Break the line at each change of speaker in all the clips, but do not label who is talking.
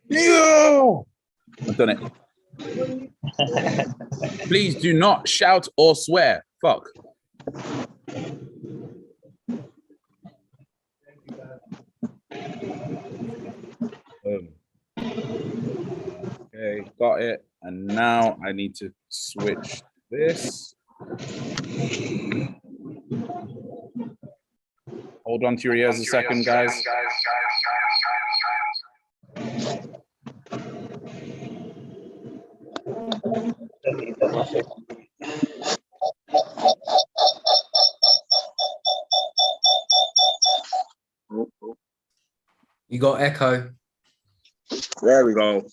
Yo! I've done it. Please do not shout or swear. Fuck. Okay, got it. And now I need to switch this. Hold on to your ears a second, guys.
You got echo.
There we go.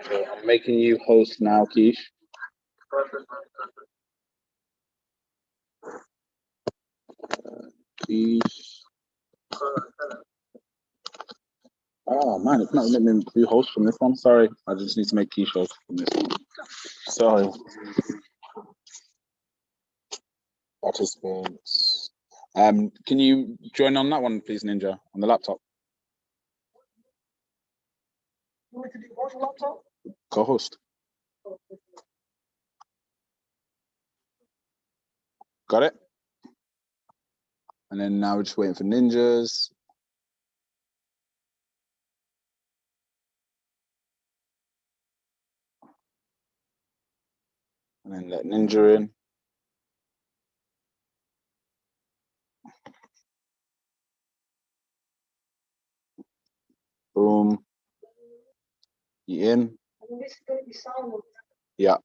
Okay, I'm making you host now, Keish. Oh man, it's not letting me do host from this one. Sorry, I just need to make Keish host from this one. Sorry. Participants. Can you join on that one, please, Ninja, on the laptop?
You want me to do what on laptop?
Co-host. Got it? And then now we're just waiting for Ninjas. And then let Ninja in. Boom. You in?
This is going to be sound.
Yeah.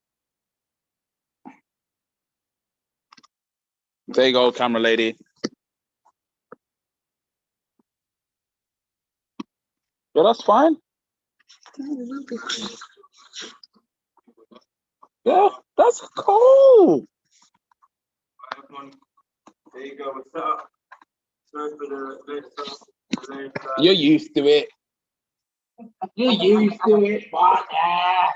There you go, camera lady. Yeah, that's fine. Yeah, that's cool.
There you go. What's up? Sorry for the
You're used to it. You're used to it, partner.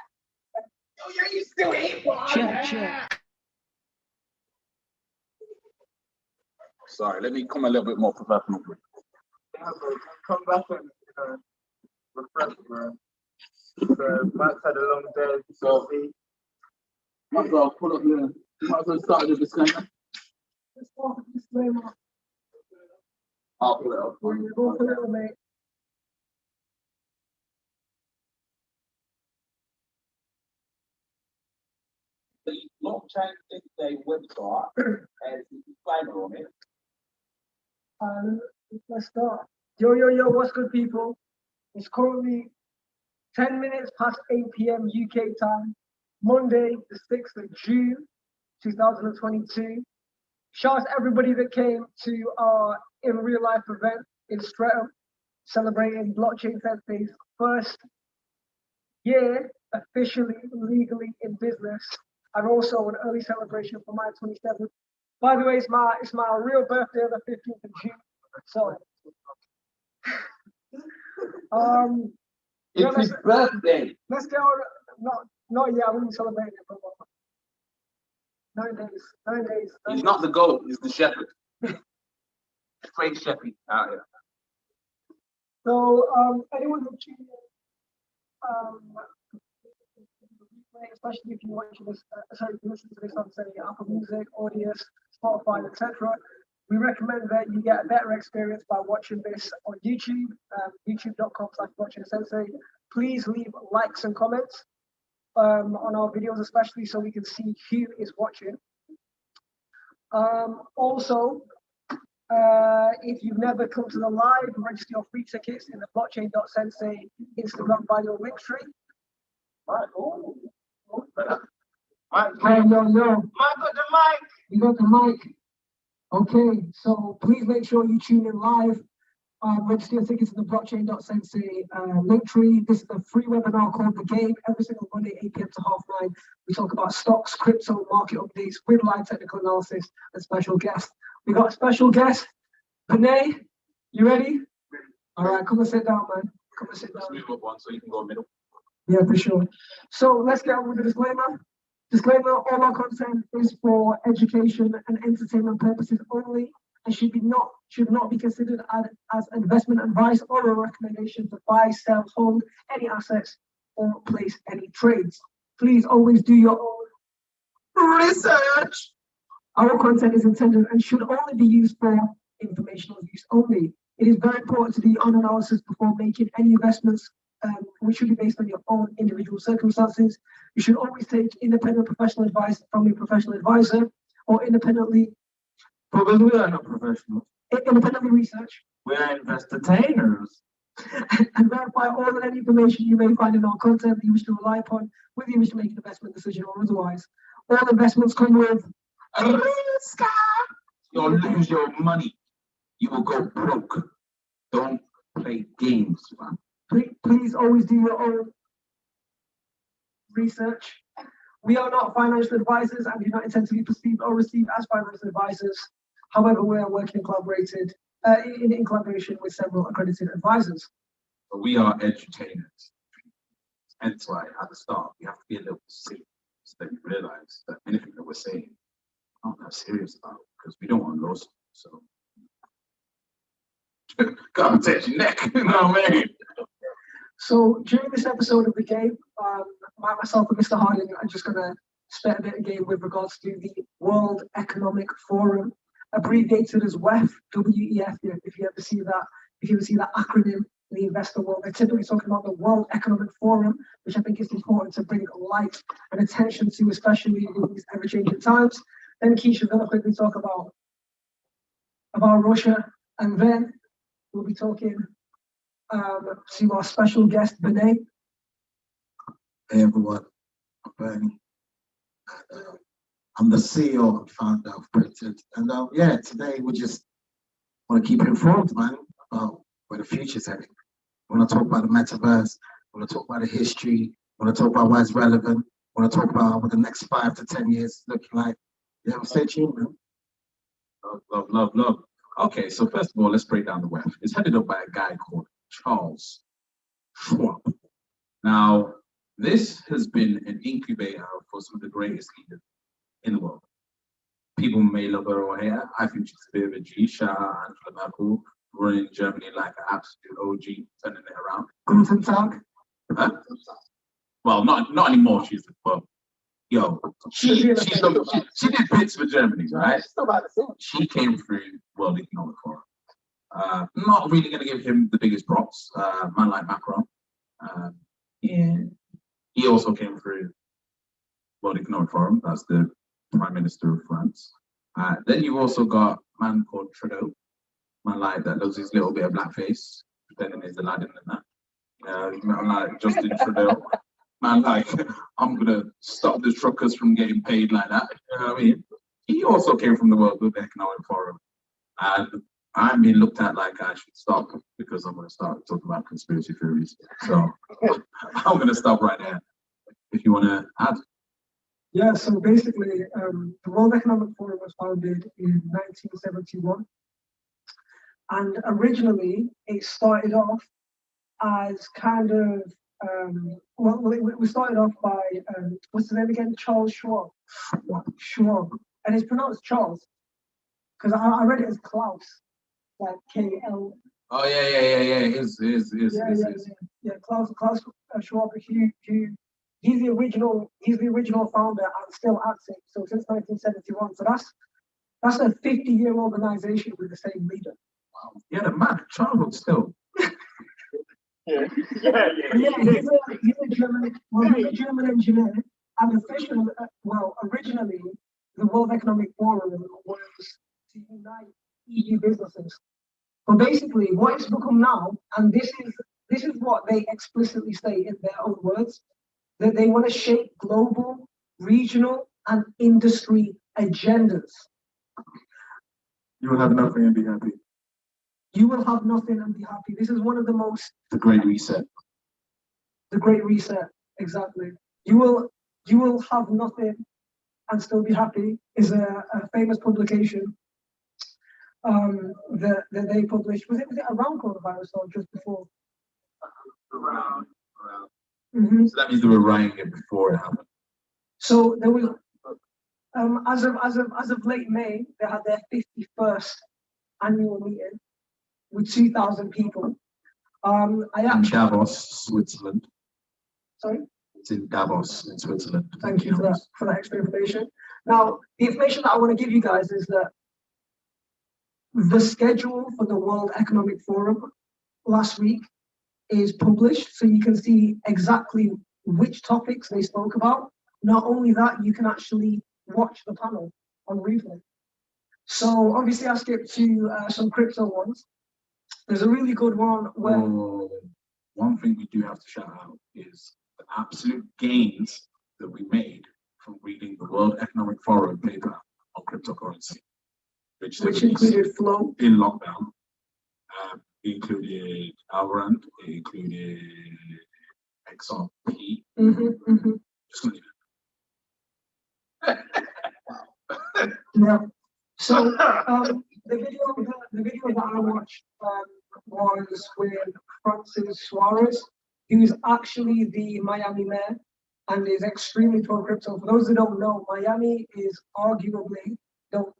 You're used to it, partner. Sorry, let me come a little bit more professional.
Yeah, bro. Come back and refresh, bro. So Matt's had a long day. So
Might as well pull up the. Might as well start the disclaimer.
Disclaimer.
I'll pull it up.
Go for it, mate.
The blockchain today website has a disclaimer on it.
Let's start. Yo, what's good, people? It's currently 10 minutes past 8 p.m. UK time, Monday, the 6th of June, 2022. Shout out to everybody that came to our in real life event in Streatham, celebrating Blockchain Thursday's first year officially, legally in business, and also an early celebration for my 27th. By the way, it's my real birthday on the 15th of June. So,
It's his birthday.
Let's get on. Not yet. I wouldn't celebrate it for 9 days. 9 days.
He's not the goat. He's the shepherd. Straight shepherd out here.
So, anyone who tuned in, especially if you watch this, listen to this on say Apple Music, Audius, Spotify, etc. We recommend that you get a better experience by watching this on YouTube, youtube.com/blockchainsensei. Please leave likes and comments on our videos, especially so we can see who is watching. Also, if you've never come to the live, register your free tickets in the blockchain.sensei Instagram bio link tree.
Mike,
Hey, yo.
Mike got the mic.
You got the mic. Okay, so please make sure you tune in live. Register your tickets in the blockchain.sensei link tree. This is a free webinar called The Game. Every single Monday, 8 p.m. to 9:30. We talk about stocks, crypto, market updates with live technical analysis and special guests. We got a special guest, Panay. You ready? All right, come and sit down, man. Come and sit down.
Let's move up one so you can go middle.
Yeah, for sure. So let's get on with the disclaimer. Disclaimer, all our content is for education and entertainment purposes only and should not be considered as investment advice or a recommendation to buy, sell, hold any assets or place any trades. Please always do your own research. Our content is intended and should only be used for informational use only. It is very important to do your own analysis before making any investments, which should be based on your own individual circumstances. You should always take independent professional advice from a professional advisor or independently.
Because we are not professionals.
Independently research.
We are entertainers.
And verify all and any information you may find in our content that you wish to rely upon, whether you wish to make an investment decision or otherwise. All investments come with a risk.
You'll lose your money. You will go broke. Don't play games, man.
Please always do your own research. We are not financial advisors and do not intend to be perceived or received as financial advisors. However, we are working in collaboration with several accredited advisors.
But we are edutainers. Hence why at the start we have to be a little serious so that you realize that anything that we're saying, I'm not serious about because we don't want lawsuits. So gotta protect your neck, you know what I mean?
So during this episode of The Game, myself and Mr. Harding are just gonna spit a bit of game with regards to the World Economic Forum, abbreviated as WEF, W-E-F, if you ever see that acronym in the investor world. They're typically talking about the World Economic Forum, which I think is important to bring light and attention to, especially in these ever-changing times. Then Keisha's gonna quickly talk about Russia, and then we'll be talking to our special guest, Benay.
Hey everyone, I'm Bernie. I'm the CEO and founder of Pryntd. And yeah, today we just want to keep you informed, man, about where the future's heading. We want to talk about the metaverse, we want to talk about the history, we want to talk about why it's relevant, we want to talk about what the next 5 to 10 years is looking like. Yeah, stay tuned, man.
Love. Okay, so first of all, let's break down the WEF. It's headed up by a guy called Charles Schwab. Now, this has been an incubator for some of the greatest leaders in the world. People may love her or hate her. I think she's a bit of a G. Shout out Angela Merkel, running Germany like an absolute OG, turning it around.
Guten Tag.
Huh? Well, not anymore. She's well, yo, she did bits for Germany, right? She came through World Economic Forum. Not really going to give him the biggest props. Man like Macron. And he also came through World Economic Forum. That's the Prime Minister of France. Then you've also got a man called Trudeau. Man like that loves his little bit of blackface, pretending he's Aladdin and that. Man like Justin Trudeau. Man like, I'm going to stop the truckers from getting paid like that. You know what I mean? He also came from the World Economic Forum. And I'm being looked at like I should stop because I'm going to start talking about conspiracy theories. So I'm going to stop right there. If you want to add.
Yeah, so basically, the World Economic Forum was founded in 1971. And originally, it started off as kind of, we started off by, what's his name again? Charles Schwab. Schwab. And it's pronounced Charles. Because I read it as Klaus. Like K-L.
Oh, yeah.
Yeah, Klaus Schwab, he's the original founder and still active. So since 1971. So that's a 50-year organization with the same leader.
Wow. Yeah, the man, childhood still.
Yeah, he's a German engineer, and originally the World Economic Forum was to unite EU businesses. But basically, what it's become now, and this is what they explicitly state in their own words, that they want to shape global, regional, and industry agendas.
You will have nothing and be happy.
You will have nothing and be happy. This is one of the most.
The Great Reset.
The Great Reset, exactly. You will have nothing and still be happy is a famous publication that they published. Was it around coronavirus or just before?
Around.
Mm-hmm.
So that means they were writing it before it happened.
So there was, as of late May, they had their 51st annual meeting with 2,000 people.
In Davos, Switzerland.
Sorry?
It's in Davos, in Switzerland.
Thank you for that extra information. Now, the information that I want to give you guys is that the schedule for the World Economic Forum last week is published, so you can see exactly which topics they spoke about. Not only that, you can actually watch the panel on replay. So obviously I skipped to some crypto ones. There's a really good one where...
One thing we do have to shout out is the absolute gains that we made from reading the World Economic Forum paper on cryptocurrency, which
included flow
in lockdown. It included Algorand, it included XRP. Just gonna leave it.
Yeah. So the video that I watched was with Francis Suarez, who is actually the Miami mayor and is extremely pro crypto. For those who don't know, Miami is arguably, don't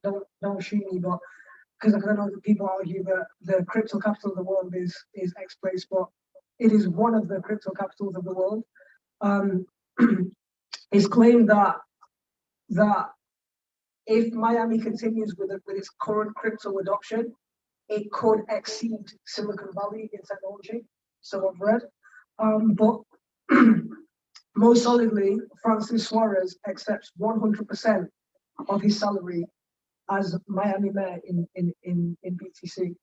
shoot me, but because I know that people argue that the crypto capital of the world is X-Place, but it is one of the crypto capitals of the world. It's claimed that if Miami continues with its current crypto adoption, it could exceed Silicon Valley in technology. So I've read, but most solidly, Francis Suarez accepts 100% of his salary as Miami mayor in BTC.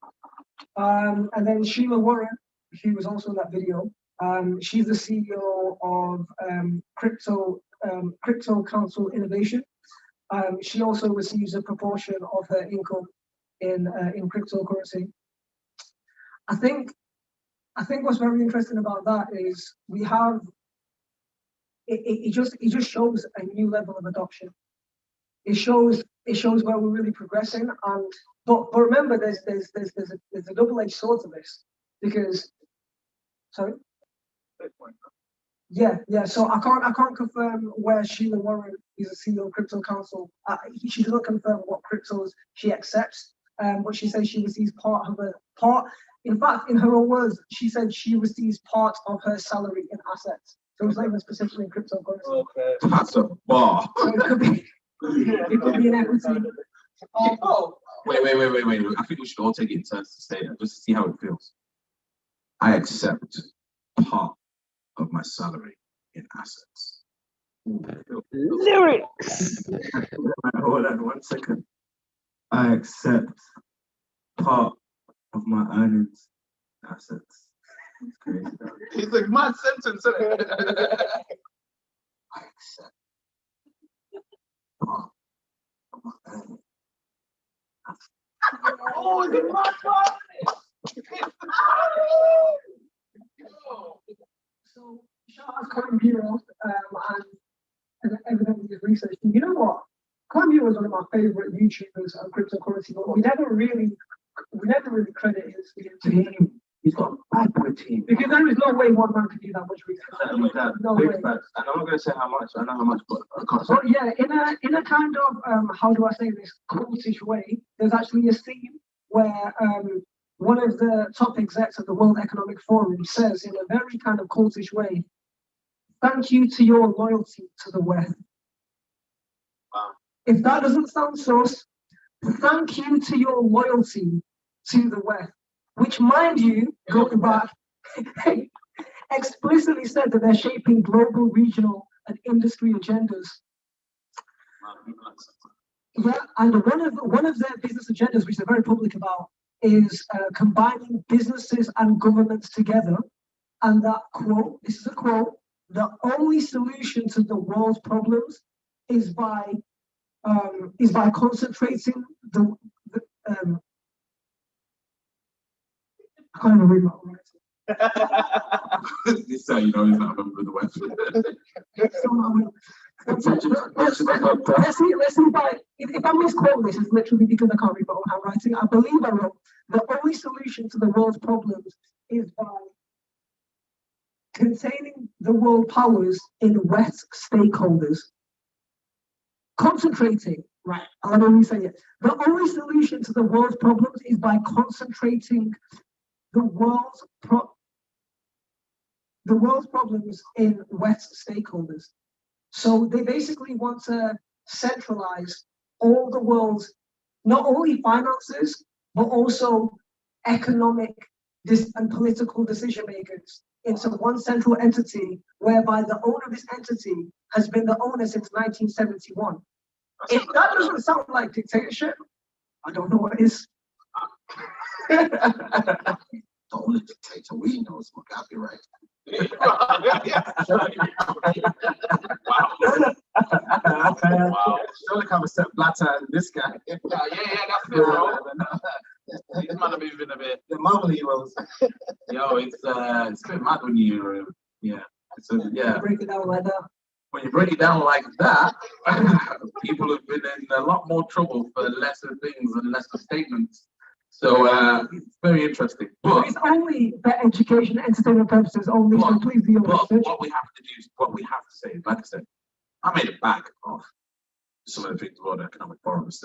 And then Sheila Warren, she was also in that video. She's the CEO of Crypto Council Innovation. She also receives a proportion of her income in cryptocurrency. I think what's very interesting about that is we have it just shows a new level of adoption. It shows where we're really progressing, but remember there's a double-edged sword to this, because sorry. Yeah. So I can't confirm where Sheila Warren is a CEO of Crypto Council. She doesn't confirm what cryptos she accepts, but she says she receives part. In fact, in her own words, she said she receives part of her salary in assets. So it's not even specifically in cryptocurrency.
Okay. That's a bar.
So it could be an equity.
Wait. I think we should all take it in turns to say that, just to see how it feels. I accept part of my salary in assets.
Lyrics!
Hold on 1 second. I accept part of my earnings in assets. It's crazy.
It's like my sentence.
I accept part of my earnings.
Oh, is it my part?
So shout out Coin Bureau and evidently his research. You know what? Coin Bureau is one of my favorite YouTubers on cryptocurrency, but we never really credit his
team. He's got a bad boy team.
Because there is no way one man could do that much research. No way.
And I'm not going to say how much. I know how much, but I can't say.
But yeah, in a kind of how do I say this, cultish way, there's actually a scene where one of the top execs of the World Economic Forum says in a very kind of cultish way, "Thank you to your loyalty to the West."
Wow.
If that doesn't sound sus, thank you to your loyalty to the West, which, mind you, going back, explicitly said that they're shaping global, regional, and industry agendas. Yeah, and one of their business agendas, which they're very public about, is combining businesses and governments together. And that quote, this is a quote, "The only solution to the world's problems is by concentrating I can't even read my own writing.
This is how you know he's not a member of the website.
Let's see if I misquote this, it's literally because I can't read my own handwriting. I believe I wrote the only solution to the world's problems is by containing the world powers in West stakeholders. Concentrating, right? I'll only say it. The only solution to the world's problems is by concentrating the world's problems in West stakeholders. So they basically want to centralize all the world's, not only finances, but also economic and political decision makers into one central entity, whereby the owner of this entity has been the owner since 1971. If that doesn't sound like dictatorship, I don't know what is.
The only dictator we know is Mugabe, right?
Wow.
Wow. Surely come a step flatter than this guy.
Yeah, that's it, bro. These man are moving a bit.
The marvel heroes.
Yo, it's a bit mad when you,
Break it down like that.
When you break it down like that, people have been in a lot more trouble for lesser things and lesser statements. So it's very interesting. But
it's only for education and entertainment purposes only, so please do your research.
What we have to do is, what we have to say, like I said, I made a bag of some of the things World Economic Forum has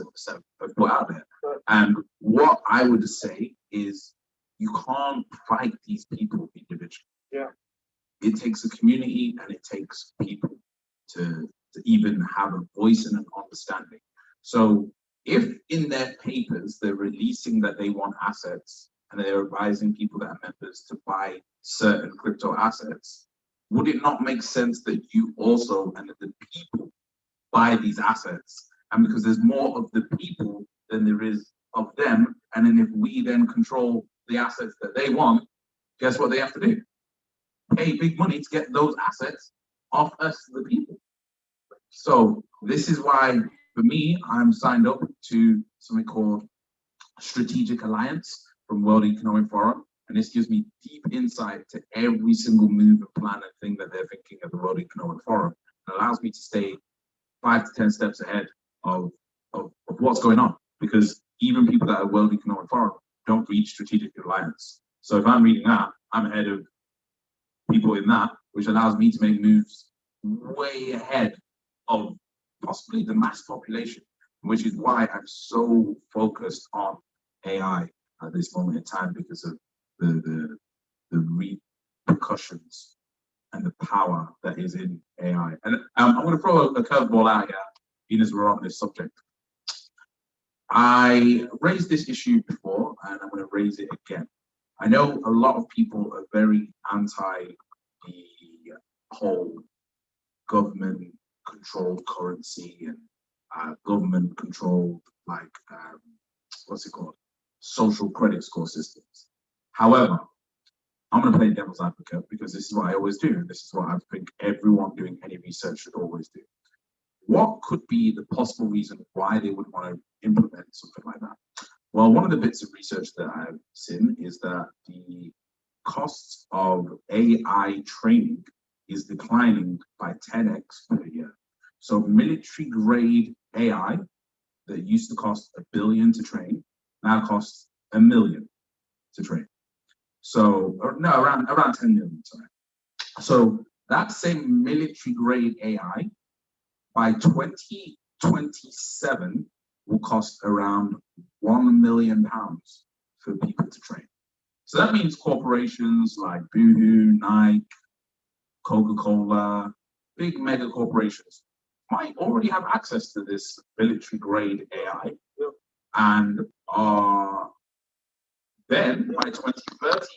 put out there. And what I would say is you can't fight these people individually.
Yeah.
It takes a community and it takes people to even have a voice and an understanding. So if in their papers they're releasing that they want assets and they're advising people that are members to buy certain crypto assets, would it not make sense that you also and the people buy these assets? And because there's more of the people than there is of them, and then if we then control the assets that they want, guess what they have to do? Pay big money to get those assets off us, the people. So this is why, for me, I'm signed up to something called Strategic Alliance from World Economic Forum. And this gives me deep insight to every single move and plan and thing that they're thinking at the World Economic Forum. It allows me to stay 5 to 10 steps ahead of what's going on. Because even people that are World Economic Forum don't read Strategic Alliance. So if I'm reading that, I'm ahead of people in that, which allows me to make moves way ahead of possibly the mass population, which is why I'm so focused on AI at this moment in time, because of the repercussions and the power that is in AI. And I'm going to throw a curveball out here, even as we're on this subject. I raised this issue before, and I'm going to raise it again. I know a lot of people are very anti the whole government-controlled currency and government-controlled, what's it called? Social credit score systems. However, I'm going to play devil's advocate because this is what I always do. And this is what I think everyone doing any research should always do. What could be the possible reason why they would want to implement something like that? Well, one of the bits of research that I've seen is that the costs of AI training is declining by 10x per year. So military grade AI that used to cost $1 billion to train now costs $1 million to train. So, no, around 10 million, sorry. So that same military grade AI by 2027 will cost around £1 million for people to train. So that means corporations like Boohoo, Nike, Coca-Cola, big mega corporations might already have access to this military grade AI. And then by 2030,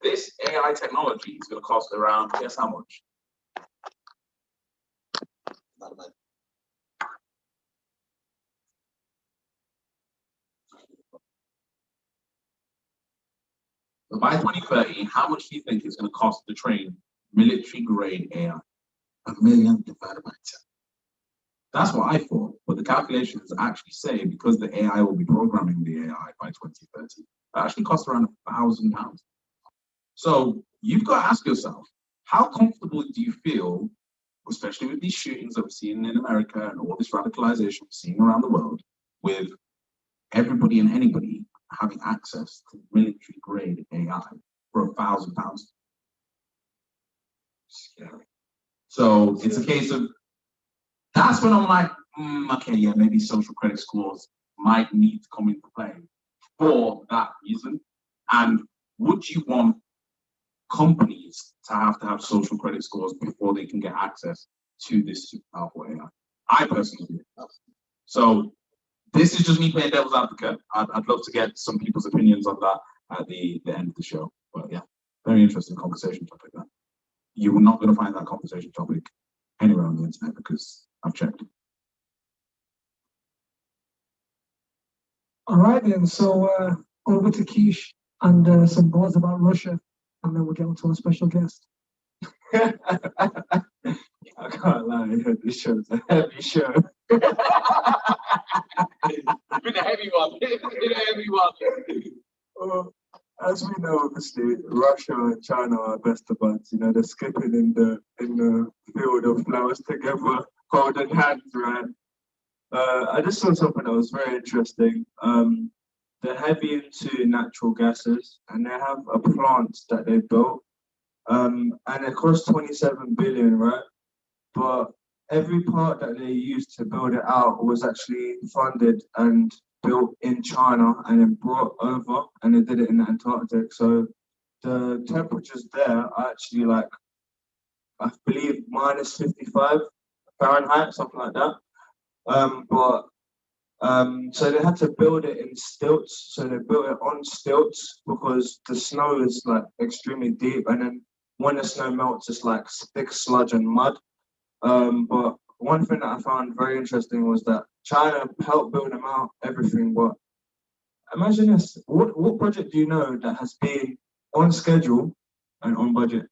this AI technology is going to cost around, guess how much? Not bad. So by 2030, how much do you think it's going to cost to train military grade AI?
$1 million divided by 10.
That's what I thought, but the calculations actually say because the AI will be programming the AI by 2030, it actually costs around £1,000 So you've got to ask yourself, how comfortable do you feel, especially with these shootings that we're seeing in America and all this radicalization we're seeing around the world, with everybody and anybody having access to military grade AI for £1,000? Scary. So it's a case of, that's when I'm like, okay, yeah, maybe social credit scores might need to come into play for that reason. And would you want companies to have social credit scores before they can get access to this super powerful AI? I personally do. So this is just me playing devil's advocate. I'd love to get some people's opinions on that at the end of the show. But yeah, very interesting conversation topic that. You are not going to find that conversation topic anywhere on the internet because I've checked.
All right then, so over to Keish and some words about Russia, and then we'll get on to our special guest.
I can't lie, this show's a heavy show.
It's been a heavy one. It's been a heavy one.
As we know, obviously, Russia and China are best of buds. You know, they're skipping in the field of flowers together, holding hands, right? I just saw something that was very interesting. They're heavy into natural gases, and they have a plant that they built, and it cost 27 billion, right? But every part that they used to build it out was actually funded and built in China and then brought over, and they did it in the Antarctic. So the temperatures there are actually like, I believe, minus 55 Fahrenheit, something like that. So they had to build it in stilts. So they built it on stilts because the snow is like extremely deep, and then when the snow melts, it's like thick sludge and mud. But one thing that I found very interesting was that China helped build them out, everything. But imagine this: what project do you know that has been on schedule and on budget?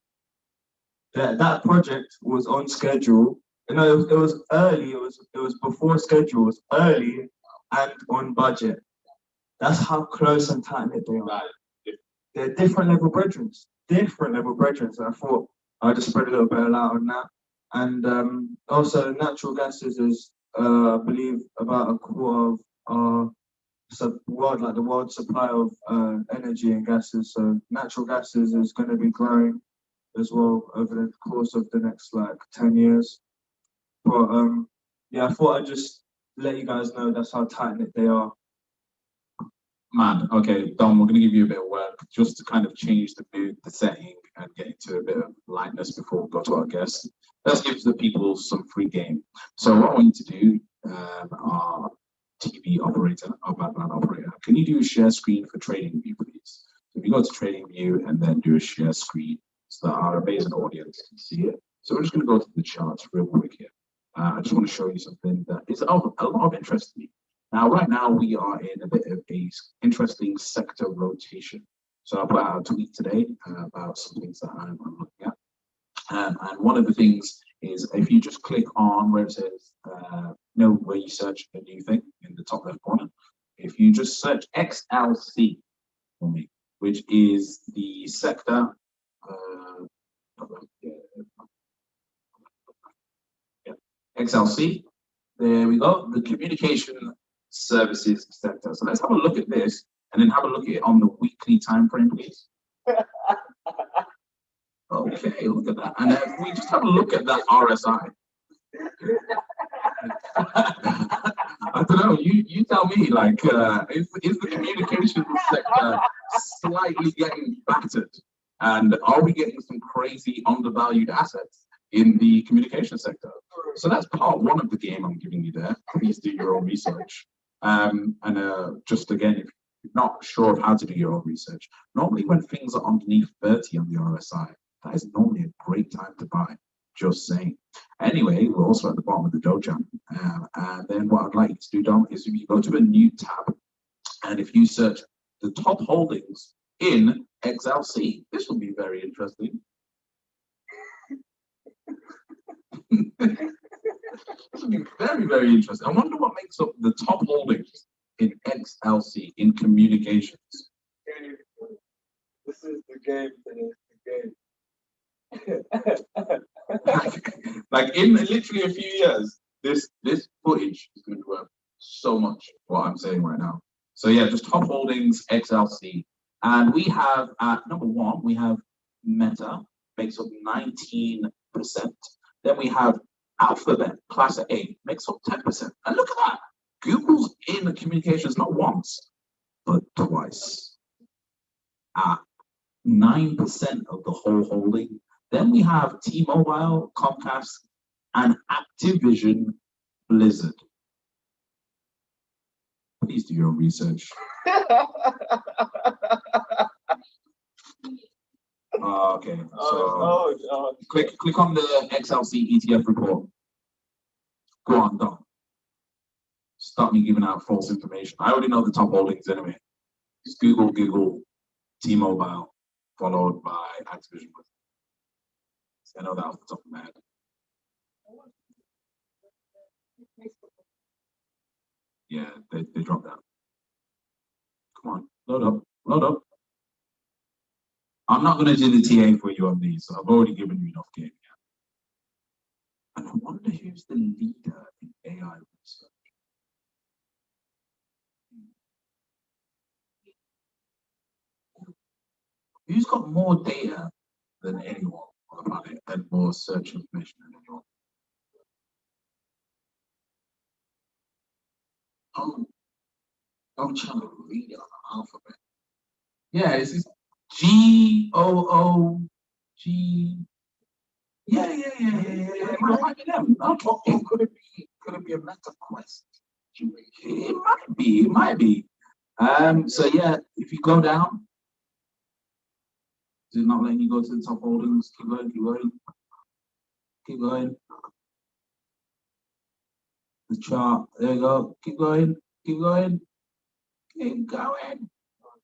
That project was on schedule. You know, it was early. It was before schedule. It was early and on budget. That's how close and tight knit they are. They're different level brethren. Different level brethren. So I thought I'd just spread a little bit of light on that. And also, natural gases is, I believe, about a quarter of our world supply of energy and gases. So natural gases is going to be growing as well over the course of the next like 10 years. But yeah, I thought I'd just let you guys know that's how tight knit they are.
Man, okay, Dom, we're going to give you a bit of work just to kind of change the mood, the setting, and get into a bit of lightness before we go to our guests. Let's give the people some free game. So what I want you to do, our TV operator, our background operator, can you do a share screen for Trading View, please? So if you go to Trading View and then do a share screen so that our amazing audience can see it. So we're just going to go to the charts real quick here. I just want to show you something that is of a lot of interest to me. Now, right now, we are in a bit of a interesting sector rotation. So I put out a tweet today about some things that I'm looking at. And one of the things is if you just click on where it says, where you search a new thing in the top left corner, if you just search XLC for me, which is the sector, XLC, there we go, the communication services sector. So let's have a look at this and then have a look at it on the weekly time frame, please. Okay, look at that. And then we just have a look at that RSI. I don't know, you tell me, like, is the communication sector slightly getting battered? And are we getting some crazy undervalued assets in the communication sector? So that's part one of the game I'm giving you there. Please do your own research. Just again, if you're not sure of how to do your own research, normally when things are underneath 30 on the RSI, that is normally a great time to buy. Just saying. Anyway, we're also at the bottom of the dojo. And then what I'd like you to do, Dom, is if you go to a new tab, and if you search the top holdings in XLC, this will be very interesting. This will be very, very interesting. I wonder what makes up the top holdings in XLC in communications.
This is the game.
Like in literally a few years, this footage is going to be worth so much. What I'm saying right now. So yeah, just top holdings XLC, and we have at number one we have Meta, makes up 19%. Then we have Alphabet, class of A, makes up 10%. And look at that, Google's in the communications not once but twice at 9% of the whole holding. Then we have T-Mobile, Comcast, and Activision Blizzard. Please do your own research. Okay, so click on the XLC ETF report. Go on, done. Stop me giving out false information. I already know the top holdings anyway. It's Google, T-Mobile, followed by Activision. I know that off the top of my head. Yeah, they dropped that. Come on, load up. I'm not going to do the TA for you on these, so I've already given you enough game. And I wonder who's the leader in AI research. Who's got more data than anyone on the planet and more search information than anyone?
I'm trying to read it on the alphabet.
Yeah, it's GOOG. Yeah. It might be them.
Could it be a meta quest?
It might be. So yeah, if you go down, is it not letting you go to the top holdings? Keep going. The chart, there you go. Keep going.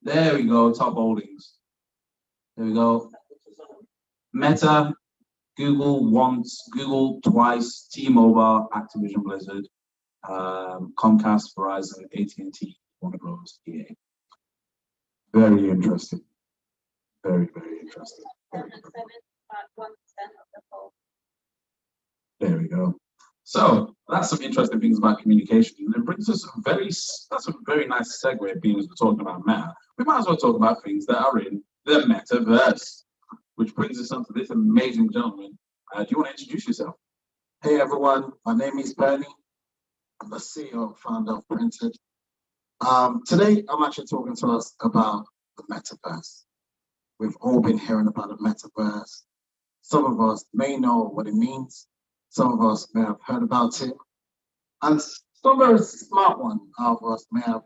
There we go, top holdings. There we go. Meta, Google once, Google twice, T-Mobile, Activision Blizzard, Comcast, Verizon, AT&T, Warner Bros. EA. Very interesting. Very interesting. There we go. So that's some interesting things about communication. And it brings us that's a very nice segue, being as we're talking about meta. We might as well talk about things that are in the metaverse, which brings us on to this amazing gentleman. Do you want to introduce yourself?
Hey everyone, my name is Bernie. I'm the CEO and founder of Pryntd. Today, I'm actually talking to us about the metaverse. We've all been hearing about the metaverse. Some of us may know what it means. Some of us may have heard about it. And some very smart one of us may have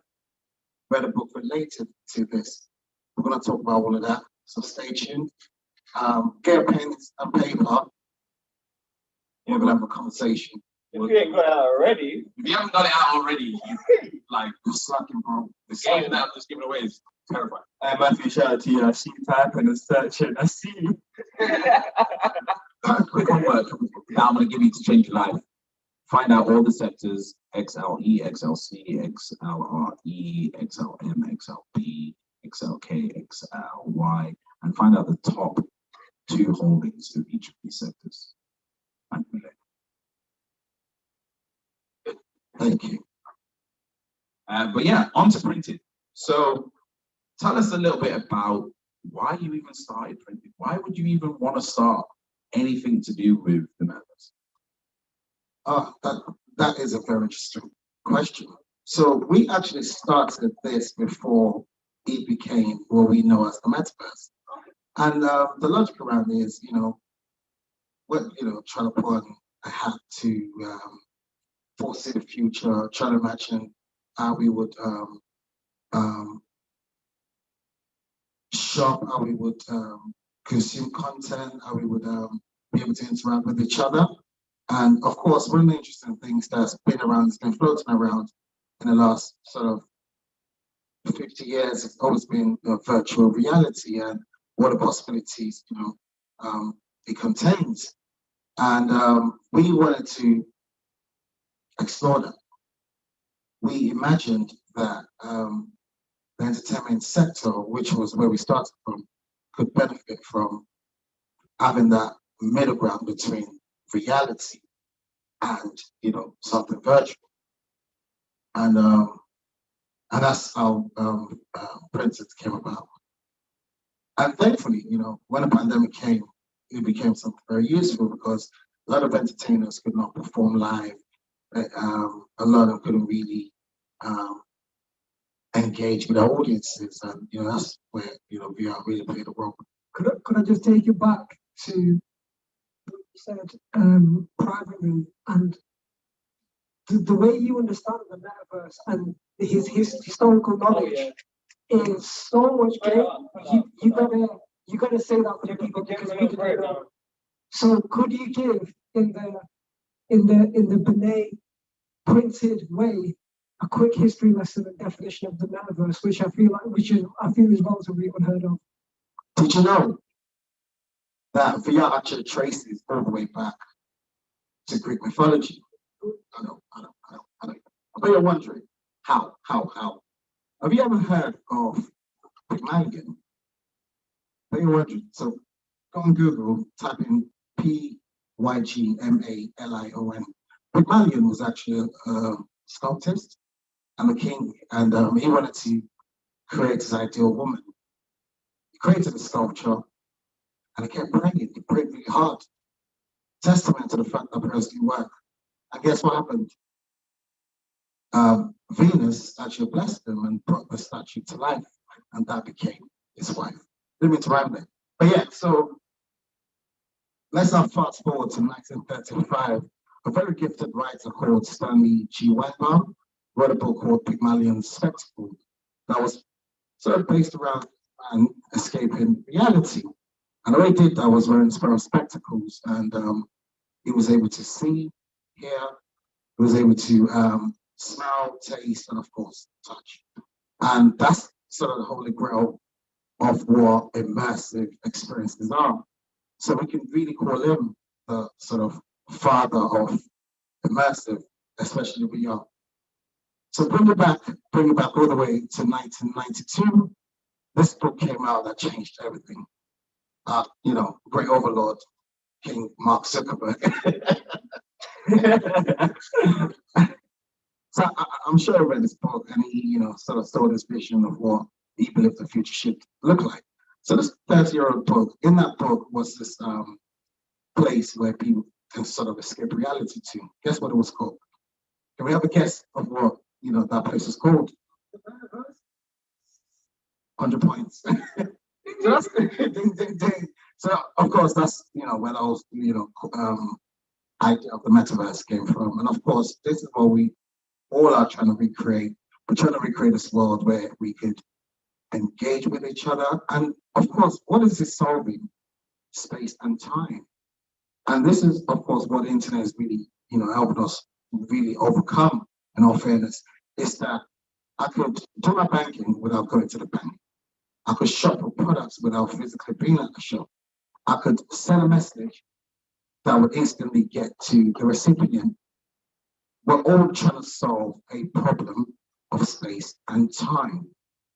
read a book related to this. We're going to talk about all of that, so stay tuned. Get a pen and paper. We're going to have a conversation.
If you ain't got it out already.
If you haven't got it out already, like,
you're slacking, bro.
The game that I'm just giving away is terrifying.
Matthew, shout out to you. I see you typing and searching. I see you.
Quick homework that I'm going to give you to change your life. Find out all the sectors: XLE, XLC, XLRE, XLM, XLP, XLK, XLY, and find out the top 2 holdings of each of these sectors.
Thank you.
But yeah, on to Pryntd. So tell us a little bit about why you even started Pryntd. Why would you even want to start anything to do with the metaverse?
That is a very interesting question. So we actually started this before it became what we know as the metaverse. And the logic around it is, we're trying to put on a hat to foresee the future, trying to imagine how we would shop, how we would consume content, how we would be able to interact with each other. And of course, one of the interesting things that's been around, it's been floating around in the last sort of 50 years, it's always been virtual reality and what the possibilities, it contains. And we wanted to explore that. We imagined that the entertainment sector, which was where we started from, could benefit from having that middle ground between reality and, you know, something virtual. And that's how Pryntd came about. And thankfully, you know, when the pandemic came, it became something very useful because a lot of entertainers could not perform live. A lot of them couldn't really engage with their audiences, and you know that's where, you know, VR really played a role.
Could I just take you back to what you said privately, and the way you understand the metaverse and his historical knowledge is so much great. You gotta say that for the people because we didn't know. So could you give in the Benet Pryntd way a quick history lesson and definition of the metaverse, which I feel is relatively unheard of?
Did you know that VR actually traces all the way back to Greek mythology? I know. But you're wondering how? Have you ever heard of Pygmalion? But you're wondering. So go on Google, type in Pygmalion. Pygmalion was actually a sculptist and a king, and he wanted to create his ideal woman. He created a sculpture, and he kept praying. He prayed really hard, testament to the fact that prayers do work. And guess what happened? Venus actually blessed him and brought the statue to life, and that became his wife. Didn't mean to rhyme there, but yeah. So let's now fast forward to 1935. A very gifted writer called Stanley G. Weinbaum wrote a book called Pygmalion's Spectacle that was sort of based around man escaping reality. And the way he did that was wearing spectacles, and he was able to see, hear, he was able to smell, taste, and of course, touch. And that's sort of the holy grail of what immersive experiences are. So we can really call him the sort of father of immersive, especially VR. So bring it back all the way to 1992. This book came out that changed everything. You know, great overlord, King Mark Zuckerberg. So I'm sure I read this book, and he, you know, sort of saw this vision of what he believed the future should look like. So this 30-year-old book, in that book was this place where people can sort of escape reality to. Guess what it was called? Can we have a guess of what, you know, that place is called? 100 points. So that's ding. So of course that's, you know, where those, you know, idea of the metaverse came from. And of course this is what we all are trying to recreate. We're trying to recreate this world where we could engage with each other. And of course, what is this solving? Space and time. And this is, of course, what the internet is really, you know, helping us really overcome, in all fairness, is that I could do my banking without going to the bank. I could shop for products without physically being at the shop. I could send a message that would instantly get to the recipient. We're all trying to solve a problem of space and time.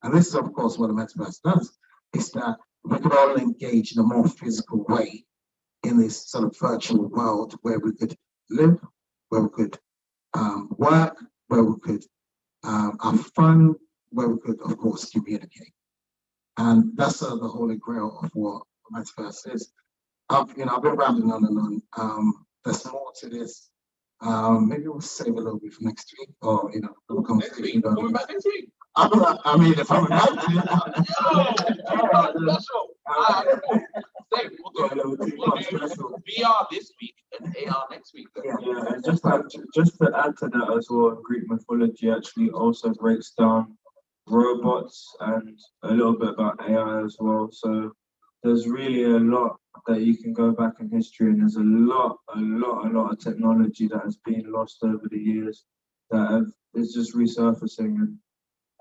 And this is, of course, what the metaverse does, is that we could all engage in a more physical way in this sort of virtual world where we could live, where we could work, where we could have fun, where we could, of course, communicate. And that's the holy grail of what the metaverse is. I've been rambling on and on. There's more to this. Maybe we'll save a little bit for next week, or you know, we'll come
Next week. Coming back next week.
I mean, if I'm invited,
We'll do VR this week and AR next week.
Yeah, and just to add to that as well, Greek mythology actually also breaks down robots and a little bit about AI as well. So there's really a lot that you can go back in history, and there's a lot of technology that has been lost over the years that is just resurfacing. And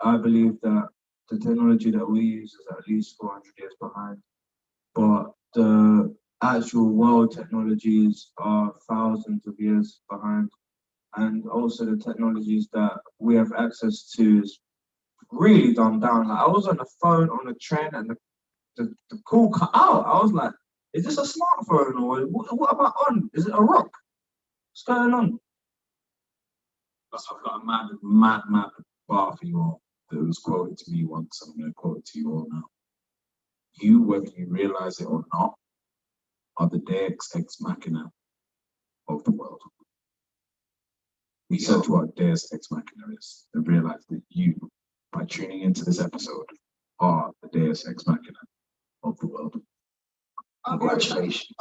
I believe that the technology that we use is at least 400 years behind, but the actual world technologies are thousands of years behind. And also the technologies that we have access to is really dumbed down. Like I was on the phone on the train, and the call cut out. I was like, is this a smartphone or what am I on? Is it a rock? What's going on?
I've got a mad bar for you all that was quoted to me once. I'm going to quote it to you all now. You, whether you realize it or not, are the Deus ex machina of the world. Research what Deus ex machina is and realize that you, by tuning into this episode, are the Deus ex machina of the world.
Congratulations.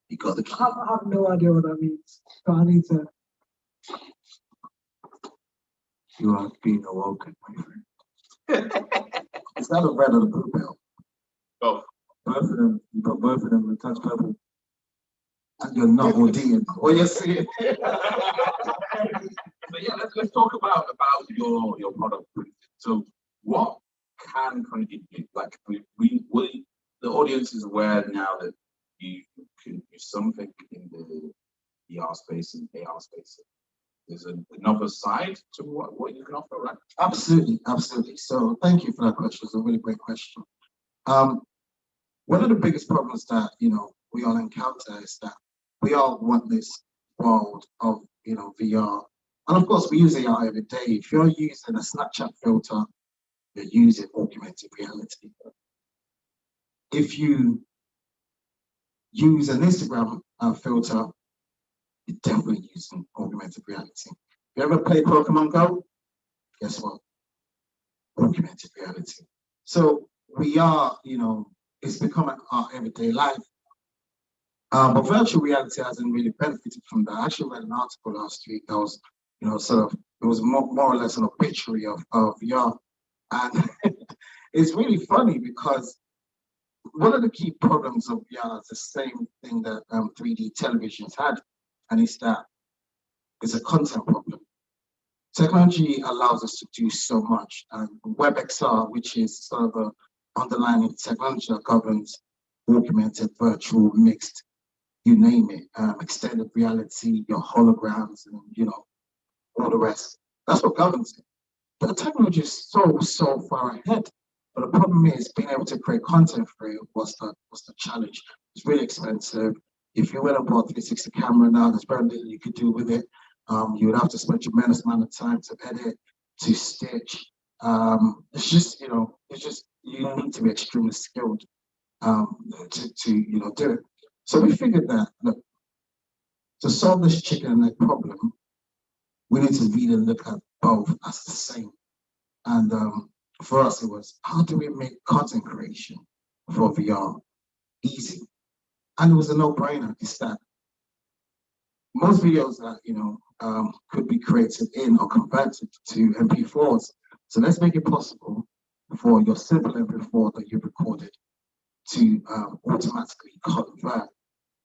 You got the key.
I have no idea what that means. So I need to.
You are being awoken, my friend.
Is that a red or the blue pill?
Both.
Both of them. You got both of them. The touch purple.
And you're not ODing.
Well, you see. So yeah, let's talk about your product. So what can Pryntd do? Like we the audience is aware now that you can do something in the VR space and AR space. There's another side to what you can offer, right?
Absolutely. So thank you for that question. It's a really great question. One of the biggest problems that we all encounter is that we all want this world of VR, and of course we use AR every day. If you're using a Snapchat filter, you're using augmented reality. If you use an Instagram filter, you're definitely using augmented reality. You ever play Pokemon Go? Guess what? Augmented reality. So we are, it's becoming our everyday life. But virtual reality hasn't really benefited from that. I actually read an article last week that was, it was more or less an obituary of VR. And it's really funny because one of the key problems of VR is the same thing that 3D televisions had, and it's that it's a content problem. Technology allows us to do so much, and WebXR, which is sort of the underlying technology that governs augmented, virtual, mixed, you name it, extended reality, your holograms, and all the rest. That's what governs it. But the technology is so far ahead. But the problem is being able to create content for it was the challenge. It's really expensive. If you went and bought a 360 camera now, there's very little you could do with it. You would have to spend a tremendous amount of time to edit, to stitch. It's just you need to be extremely skilled to do it. So we figured that look, to solve this chicken and egg problem, we need to really look at both as the same. And for us, it was how do we make content creation for VR easy? And it was a no-brainer. It's that most videos that could be created in or converted to MP4s. So let's make it possible for your simple MP4 that you've recorded to automatically convert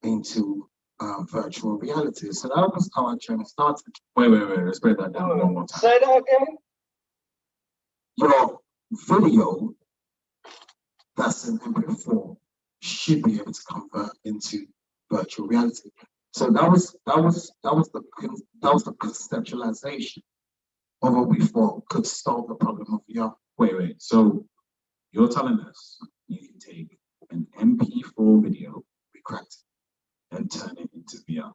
into virtual reality. So that was how our journey started.
Wait, let's break that down one more time.
Say that again.
Your video that's in MP4 should be able to convert into virtual reality. So that was the conceptualization of what we thought could solve the problem of VR.
Wait. So you're telling us you can take an MP4 video,
We cracked it.
and turn it into VR.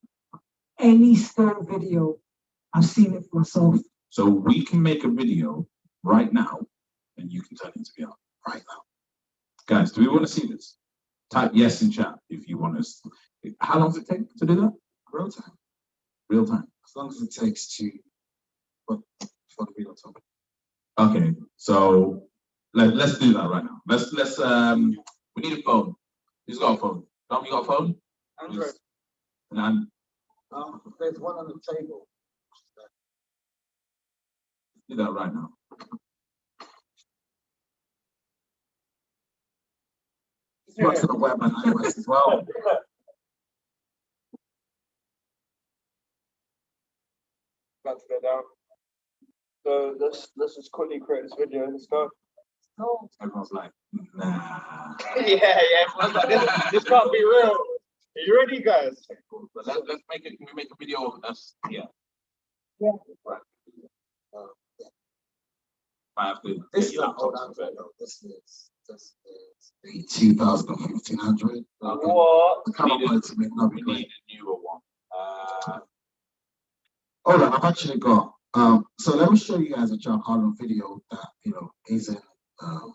Any still video, I've seen it for myself.
So we can make a video right now, and you can turn it into VR
right now.
Guys, do we want to see this? Type yes in chat if you want us. How long does it take to do that?
Real time.
Real time.
As long as it takes to for the real topic.
Okay, so let's do that right now. Let's we need a phone. Who's got a phone? Dom, you got a phone?
Android.
And
There's one on the table.
do that right now.
It's works on the web and iOS as well.
About to go down. So let's just quickly create this video. Let's go.
No.
Everyone's like, nah.
yeah. Everyone's like, this can't be real. Are you ready, guys?
But let's make it. Can we make a video of us here?
Yeah.
Right. I have to.
This is
laptop.
this is This is the 2015 Android.
What?
The camera quality may not be
We
great.
need a newer one.
Hold on, I've actually got. So let me show you guys a John Harlan video that is in. No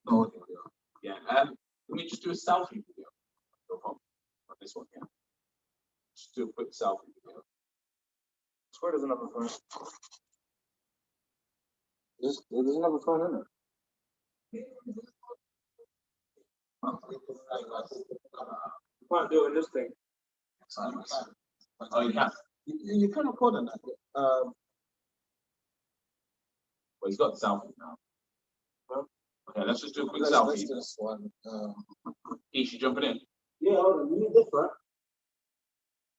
audio.
Yeah. Let me just do a selfie video. No problem. On this one, yeah. Just do a quick selfie video.
Where there's another phone? There's another phone in it. You can't do it in this thing.
Oh, you can.
You can record on that.
Well, he's got the selfie now. Okay, let's just do a quick selfie.
Let's do this one.
Is she jumping in?
Yeah, hold on. You need this, right?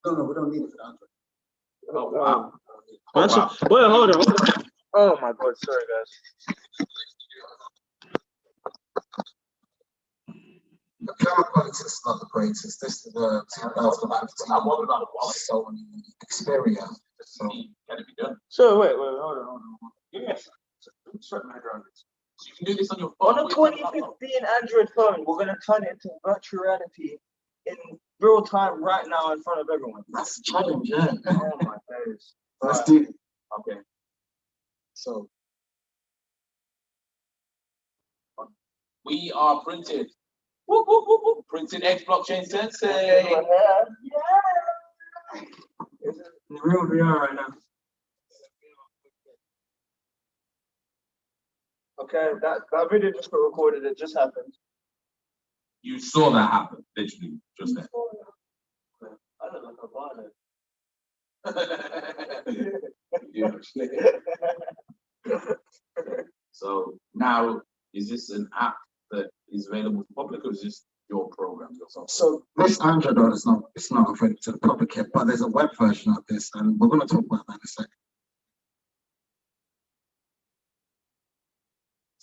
No, we don't need it for Android.
Oh, wow.
Wait, hold on. Oh my God, sorry guys.
The camera quality is not the greatest. This is the 2015 Sony Xperia. So
Can it be done?
So wait, hold on. Give me a second. Certain Android.
So you can do this on your phone.
On a 2015 Android phone, we're gonna turn it into virtual reality in real time right now in front of everyone.
that's a challenge, yeah.
Oh my days.
Let's do it.
Okay.
So
We are printed. Whoop, whoop, whoop, whoop. Printed X blockchain sensei.
Yeah. It's in real VR right now. Okay, that video just got recorded. It just happened.
You saw that happen, literally, just then.
I look like a violent.
So now, is this an app that is available to the public, or is this your program yourself?
So this Android though, it's not available to the public yet, but there's a web version of this, and we're going to talk about that in a second.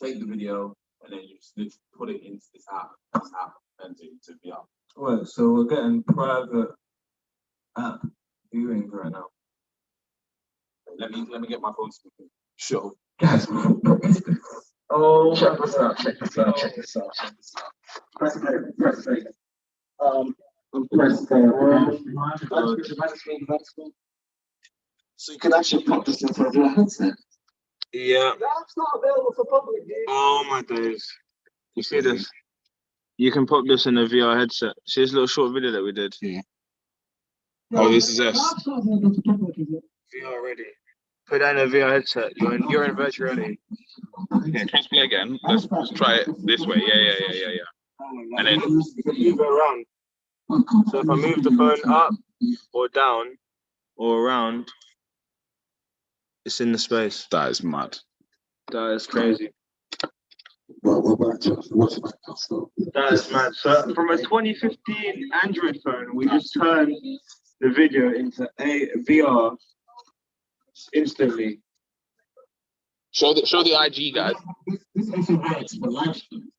Take the video and then you just put it into this app, and to VR.
Right, so we're getting private app viewing right now.
Let me get my phone speaking. Sure.
Guys,
Oh,
check this out. Press play. Press so you can actually put this into your headset.
Yeah.
that's not available for public, dude.
Oh my days. You see this? You can pop this in a VR headset. See this little short video that we did?
Yeah.
Oh, this is us.
That's not available to public, is it?
VR ready. Put that in a VR headset. You're in virtual reality.
Yeah, press play again. Let's try it this way. Yeah. And then
move it around. So if I move the phone up or down or around, it's in the space.
that is mad.
That is crazy.
Well, we're back to what's back to stuff.
That is mad. So from a 2015 Android phone, we just turned the video into a VR instantly.
Show the IG guys.
This actually works for live stream.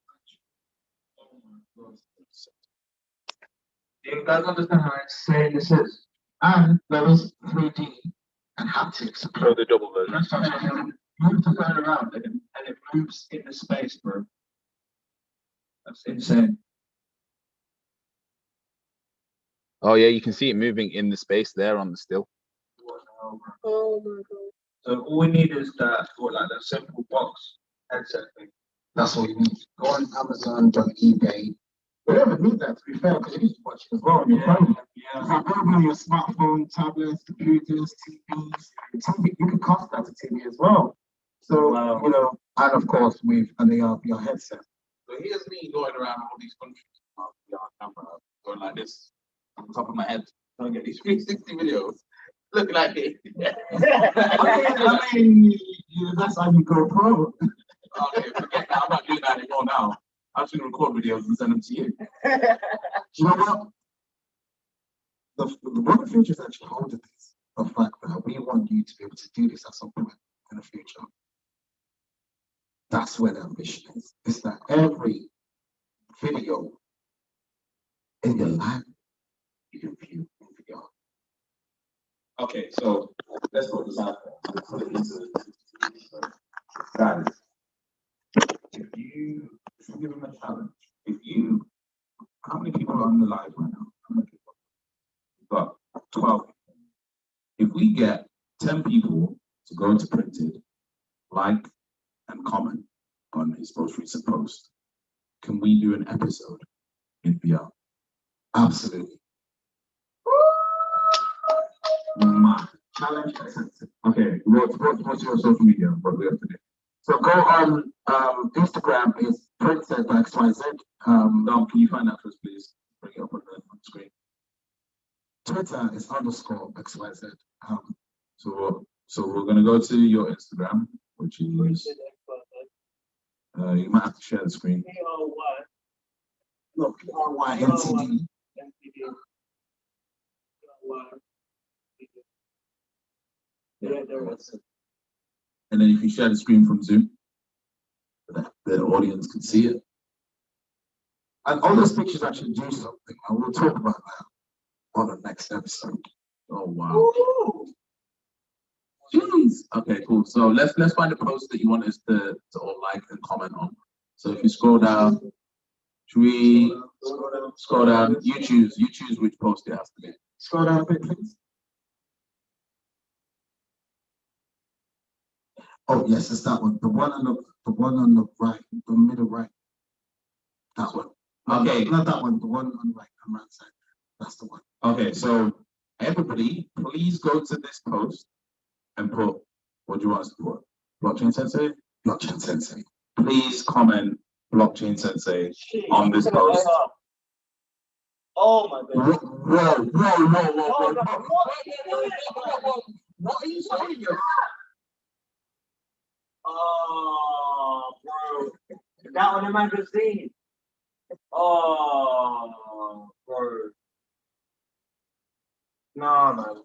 Do you guys understand how insane this is?
And there is 3D and haptics.
Show the double version.
That's what I mean. Move the phone around and it moves in the space, bro. That's insane.
Oh yeah, you can see it moving in the space there on the still.
Oh my God.
So all we need is that, or like that simple box headset thing.
That's all you need. Go on Amazon, go on eBay. We don't even need that to be fair, because you can just watch it as well on your phone.
Yeah.
It's available on your smartphone, tablets, computers, TVs. You can cast that to TV as well. So,
Wow.
and of course, with your headset.
So here's me going around all these countries on VR camera, going like this on the top of my head, trying to get these 360 videos. Looking like it.
I mean, that's how you go pro.
Okay, forget that. I'm not doing that anymore now. I'm just gonna record videos and send them to you.
You know what? What the future is actually holding is the fact that we want you to be able to do this at some point in the future. That's where the ambition is. It's that every video in your life you can view in VR.
Okay, so let's put this out there. Let's put it into guys. we get 10 people to go to Pryntd, like and comment on his most recent post, can we do an episode in VR?
Absolutely.
Man, challenge accepted. Okay, what's your social media? What do we have to do?
So go on Instagram is Pryntd by XYZ.
Dom, can you find that for us, please? Bring it up on the screen.
Twitter is _XYZ.
So we're gonna go to your Instagram, which is you might have to share the screen.
Look, PRYNTD.
And then if you share the screen from Zoom, so that the audience can see it.
And all those pictures actually do something, and we'll talk about that on the next episode.
Oh wow. Jeez. Okay, cool. So let's find a post that you want us to all like and comment on. So if you scroll down, should we scroll down? You choose which post it has to be.
Scroll down a bit, please. Oh yes, it's that one. The one on the right, the middle right. That one.
Okay.
Not that one. The one on the right side. That's the one.
Okay. So everybody, please go to this post and put, what do you want us to put? Blockchain Sensei?
Blockchain Sensei.
Please comment Blockchain Sensei on this post.
Oh my God.
Whoa. What are you saying?
Oh, bro. That one in magazine. Oh, bro. No.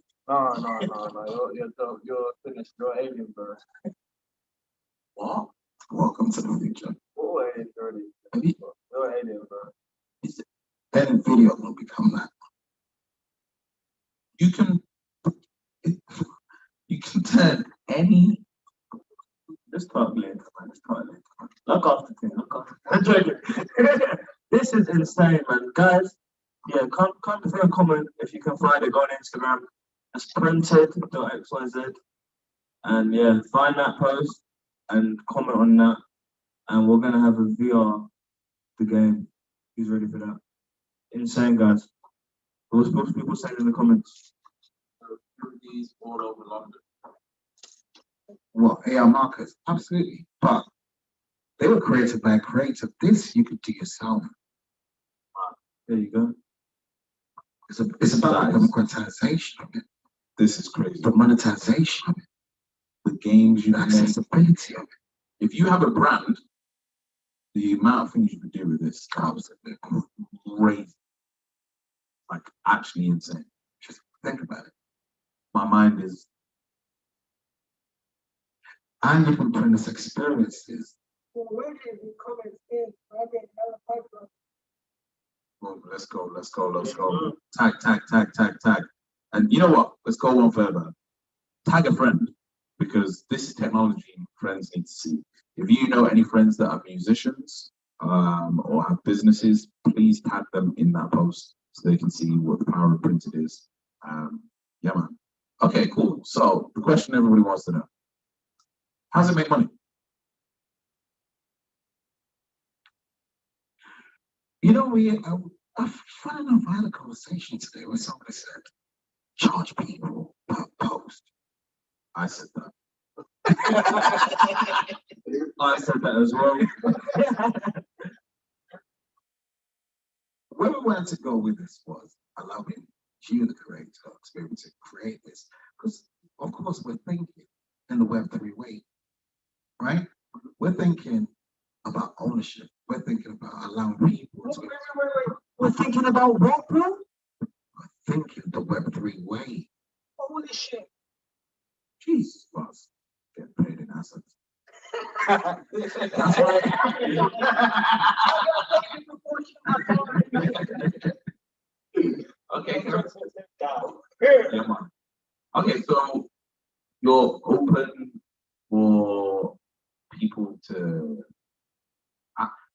You're finished. You're alien, bro.
What? Welcome to the future.
You're alien, already. You're alien, bro.
Then video will become that.
You can turn any. Just start link, man.
Look after thing. I'm joking. This is insane, man. Guys, yeah, come through and comment if you can find it. Go on Instagram. It's printed.xyz. And yeah, find that post and comment on that. And we're gonna have a VR the game. Who's ready for that? Insane, guys. What's most people saying in the comments?
These all over London.
What, AR markers? Absolutely. But they were created by a creator. This you could do yourself.
There you go.
It's about the democratization of it.
This is crazy.
The monetization of it.
The games you
The
make.
accessibility of it.
If you have a brand, the amount of things you could do with this is crazy. Like actually insane. Just think about it. My mind is.
And you can turn this experiences.
Well, where did the comments in? I get hella pipeline.
Well, let's go. Tag. And you know what? Let's go one further. Tag a friend, because this is technology friends need to see. If you know any friends that are musicians or have businesses, please tag them in that post so they can see what the power of Pryntd is. Yeah, man. Okay, cool. So the question everybody wants to know: how does it make money?
You know, I found enough, I had a conversation today where somebody said, charge people per post.
I said that.
I said that as well.
Where we wanted to go with this was allowing you, the creator, to be able to create this. Because, of course, we're thinking in the Web3 way, right? We're thinking about ownership. We're thinking about allowing people to.
Wait.
We're thinking about what, bro? We're thinking the Web3 way.
Holy shit.
Jesus, boss. Get paid in assets.
That's right.
Okay. Yeah, man. Okay, so you're open for people to.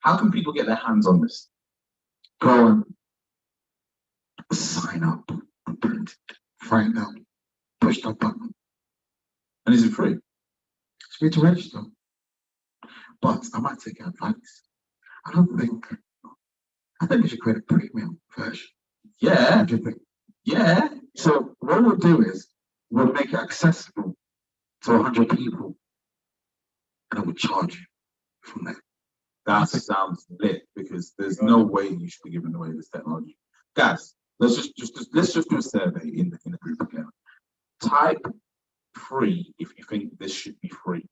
How can people get their hands on this?
Go and sign up on Pryntd right now. push that button.
And is it free?
It's free to register. But I might take advice. I think we should create a premium version.
Yeah.
What do you think?
Yeah.
So what we'll do is we'll make it accessible to 100 people, and I will charge you from there.
That sounds lit because there's no way you should be giving away this technology. Guys, let's just do a survey in the group again. Type free if you think this should be free.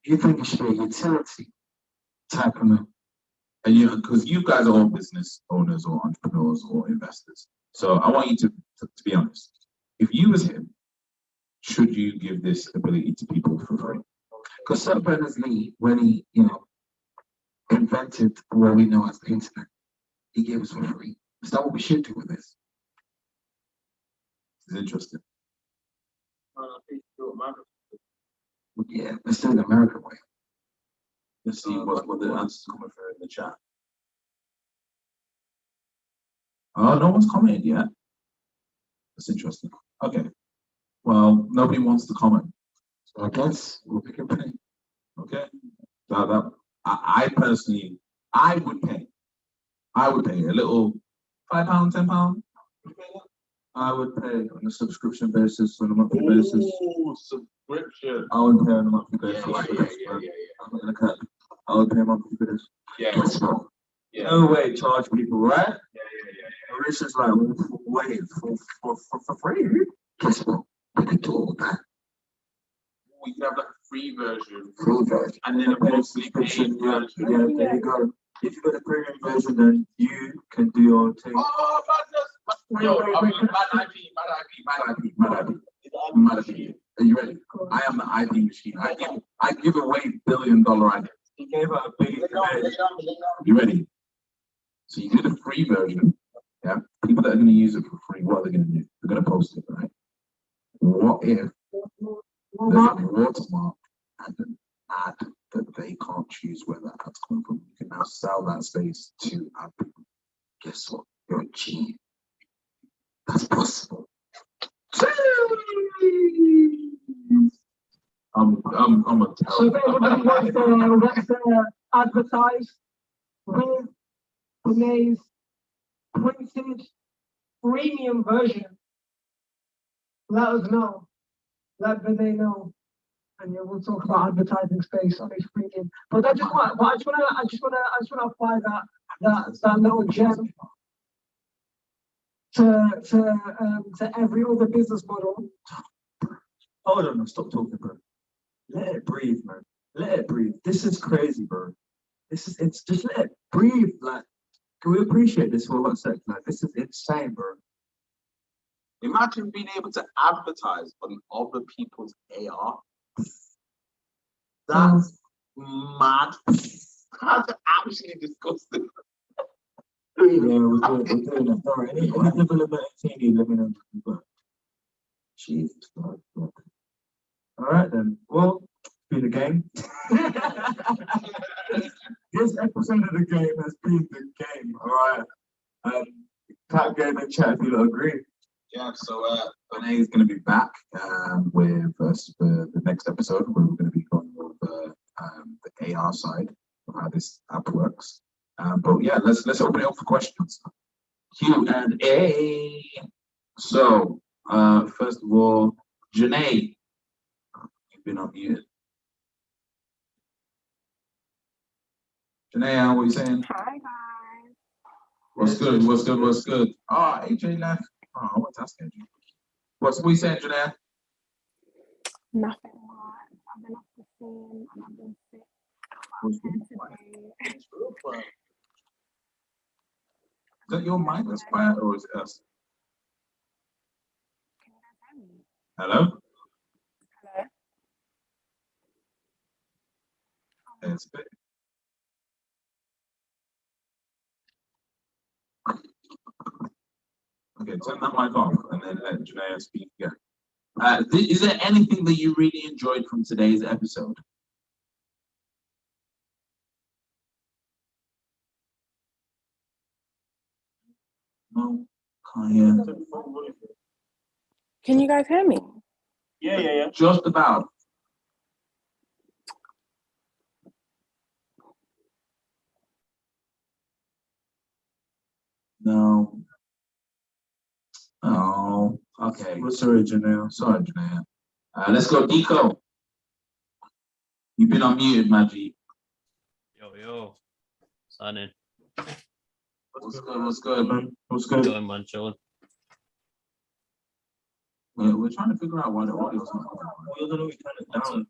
You think it should be a utility type of a,
And because you guys are all business owners or entrepreneurs or investors. So I want you to be honest. If you was him, should you give this ability to people for free?
because Sir Berners-Lee, when he, invented what we know as the internet, he gave us for free. Is that what we should do with this?
It's interesting.
Yeah, let's do it the American way.
Let's see what the answers coming through in the chat. Oh, no one's commented yet. That's interesting. Okay. Well, nobody wants to comment.
So I guess we'll pick a pay.
Okay. I personally, I would pay. I would pay a little £5, £10.
I would pay on a subscription basis, on a monthly basis.
Subscription.
I would pay on a monthly
Yeah,
basis.
yeah.
I'm not gonna cut. I would pay monthly for this.
Yeah. Yeah.
No way, charge people, right?
Yeah.
This is like, wait, for free?
Guess what? We could do all that.
We can have like a free version.
Free version.
And then a monthly paid
Subscription,
version.
yeah, there you go. If you got a premium version, then you can do your own thing.
Oh, madness! Yo, I'm mad IP. Are you ready? I am the IP machine. I give away $1 billion ideas.
He gave out a big
You ready? So you do the free version. Yeah. People that are going to use it for free, what are they going to do? They're going to post it, right? What if there's a watermark and an ad that they can't choose where that ad's coming from? You can now sell that space to ad people. Guess what? You're a genius. That's possible. I'm a
So
terrible.
let's advertise with Renee's printed premium version. Let us know. Let Renee know. And yeah, we'll talk about advertising space on his premium. But I just want to apply that little gem to every other business model.
Hold on, stop talking, bro. Let it breathe, man. Let it breathe. This is crazy, bro. It's just let it breathe. Like, can we appreciate this for 1 sec? Like, this is insane, bro.
Imagine being able to advertise on other people's AR. That's mad. That's absolutely disgusting.
Yeah, we're doing that. Sorry, any development team, let me know. Jesus Christ. All right then. Well, it's been a game. This episode of the game has been the game. All right. Type game and chat if you don't agree.
Yeah, so Renee is going to be back with us for the next episode where we're going to be going over the AR side of how this app works. But yeah, let's open it up for questions. Q&A. So first of all, Janae, you've been unmuted. Janae, what are you saying?
Hi guys.
What's good? Oh, AJ left. Oh, I want to ask AJ. What are you saying, Janae?
Nothing much. I've been off the scene and I've been sick. Today.
Is that your mic that's quiet or is it us?
Can you guys hear me?
Hello?
Hello?
It's a bit. Okay, turn that mic off and then let Janae speak again. Is there anything that you really enjoyed from today's episode? No, can't hear.
Can you guys hear me?
Yeah.
Just about. No. Oh, okay.
Well, sorry, Janelle.
Sorry, Janelle. Let's go, Deco. You've been unmuted, Maggie.
Yo, signing.
What's good, man?
What's good?
Chilling, man, chilling.
We're trying to figure out why the audio's not coming.
We're gonna be kind of down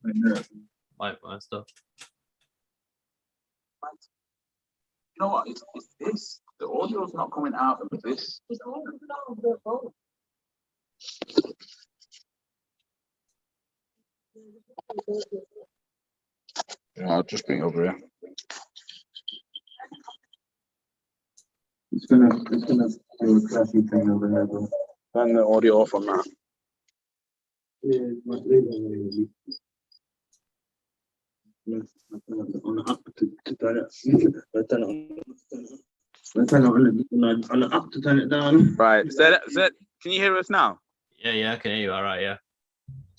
right there.
My stuff.
You know what? It's this. The audio's not coming out of this.
It's all coming out of their phone.
I'll just bring it over here.
It's gonna do a classy thing over here, bro.
Turn the audio off on that.
Yeah, my lady. On the up to turn it. On the up to turn it down.
Right. Is that, can you hear us now?
Yeah, I can hear you. All right, yeah.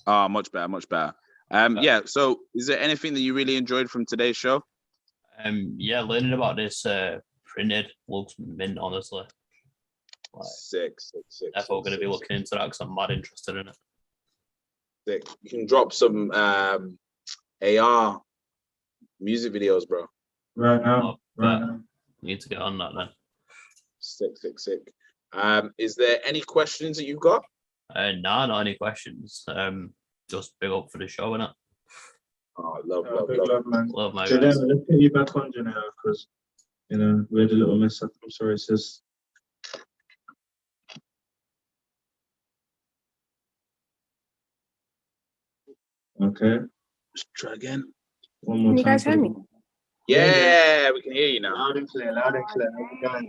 Oh, much better, much better. Yeah. So, is there anything that you really enjoyed from today's show?
Yeah, learning about this Pryntd looks mint, honestly. Like,
Sick.
I thought we're going to be looking into that because I'm mad interested in it.
Sick. You can drop some AR music videos, bro.
Right now.
Need to get on that then.
Sick. Is there any questions that you've got?
Nah, not any questions. Just big up for the show, innit?
Oh, love,
man.
Love my
Janelle,
guys.
let's get you back on, Janelle, because we had a little mess up. I'm sorry, sis. Okay.
Just try again.
One more
Can you
time.
guys hear me?
Yeah, we can hear you now.
Loud and clear. How's it going?
Okay, right.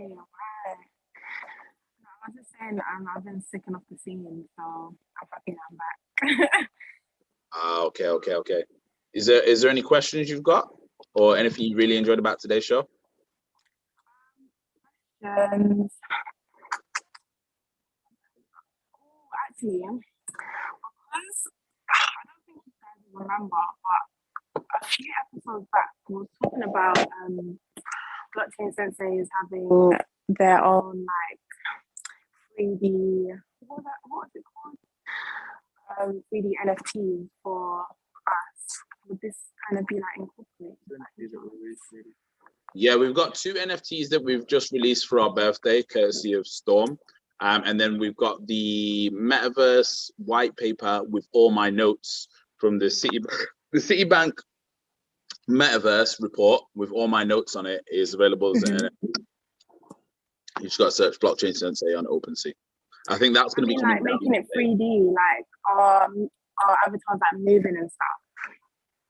I was just saying I've been sick enough to sing, so I'm happy I'm back.
Okay. Is there any questions you've got, or anything you really enjoyed about today's show?
Actually, because I don't think you guys remember, but a few episodes back, we were talking about blockchain senseis having their own like 3D, what was it called? 3D NFTs for us. Would this kind of be like incorporated?
Yeah, we've got 2 NFTs that we've just released for our birthday, courtesy of Storm. And then we've got the Metaverse white paper with all my notes from the Citibank Metaverse report with all my notes on it is available as an NFT. You just got to search blockchain sensei on OpenSea. I think that's going to be
like making it 3D, like our avatars like moving and stuff.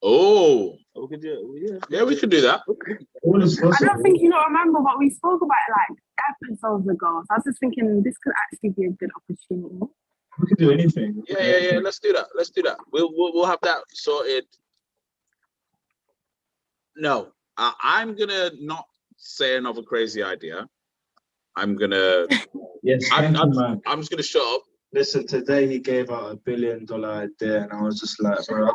Oh, we could do, yeah, we could do that.
I don't think you remember what we spoke about like episodes ago. So I was just thinking this could actually be a good opportunity.
We could do anything.
Yeah. Let's do that. We'll have that sorted. No, I'm gonna not say another crazy idea. I'm gonna.
Yes, thank you, man.
I'm just gonna shut up.
Listen, today he gave out $1 billion idea, and I was just like, bro, I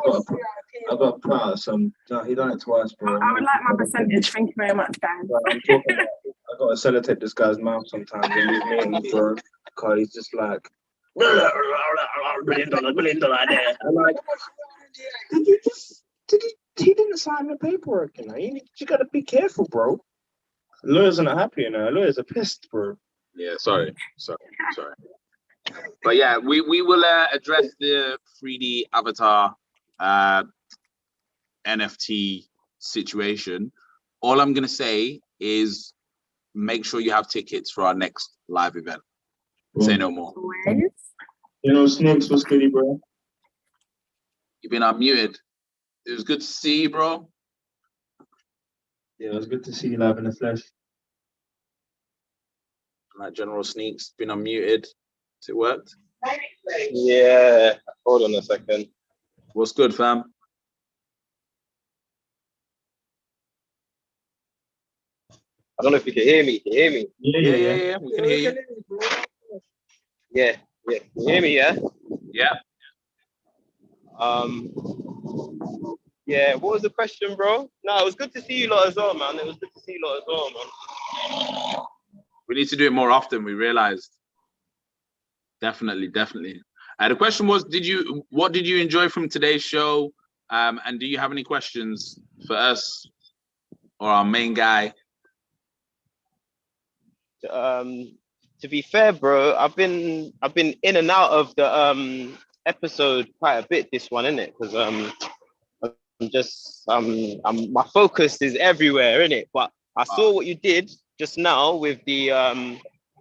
got to put out some. No, he done it twice, bro.
I would like my percentage. Thank you very much, guys.
I'm talking about, I got to sellotape this guy's mouth sometimes when he's meeting, bro. Because he's just like, $1 billion idea. I'm like, he didn't sign the paperwork, you got to be careful, bro. Lawyers are not happy, Lawyers are pissed, bro.
Yeah, sorry. But yeah, we will address the 3D avatar NFT situation. All I'm gonna say is make sure you have tickets for our next live event. Say no more.
Snakes was good, bro.
You've been unmuted. It was good to see you, bro.
Yeah, it was good to see you live in the flesh.
Like General Sneaks, been unmuted. Has it worked?
Yeah, hold on a second.
What's good, fam?
I don't know if you can hear me. Can you hear me?
Yeah. We can hear you.
Yeah. Can you hear me, yeah? Yeah. Yeah, what was the question, bro? No, it was good to see you lot as well, man. It was good to see you lot as well, man.
We need to do it more often, we realized. Definitely. The question was, what did you enjoy from today's show? And do you have any questions for us or our main guy?
To be fair, bro, I've been in and out of the episode quite a bit this one, innit? Because my focus is everywhere, innit? But I saw what you did just now with the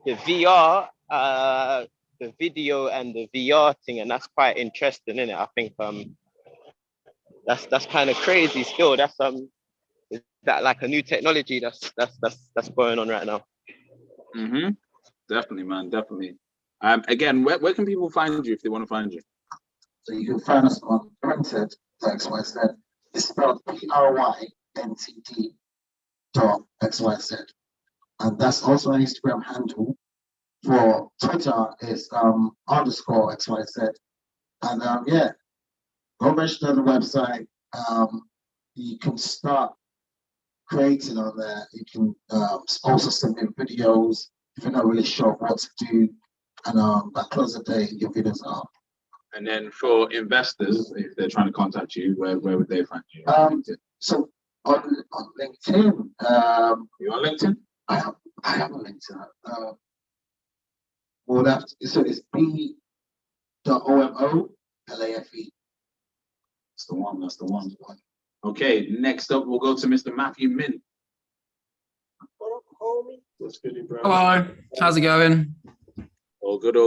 VR, the video and the VR thing, and that's quite interesting, innit? I think that's kind of crazy still. That's is that like a new technology that's going on right now?
Mm-hmm. Definitely, man. Definitely. Again, where can people find you if they want to find you?
So you can find us on Pryntd, XYZ. It's spelled PRYNTD.xyz. And that's also an Instagram handle. For Twitter, it's underscore XYZ. And yeah, go register on the website. You can start creating on there. You can also submit videos if you're not really sure what to do. And by close of the day, your videos are up.
And then for investors, if they're trying to contact you, where would they find you?
So on LinkedIn,
you on LinkedIn?
I have a LinkedIn. Well, so it's B.OMOLAFE.
That's the one. Okay, next up we'll go to Mr. Matthew Min.
What's good, bro? Hello, how's it going?
All good.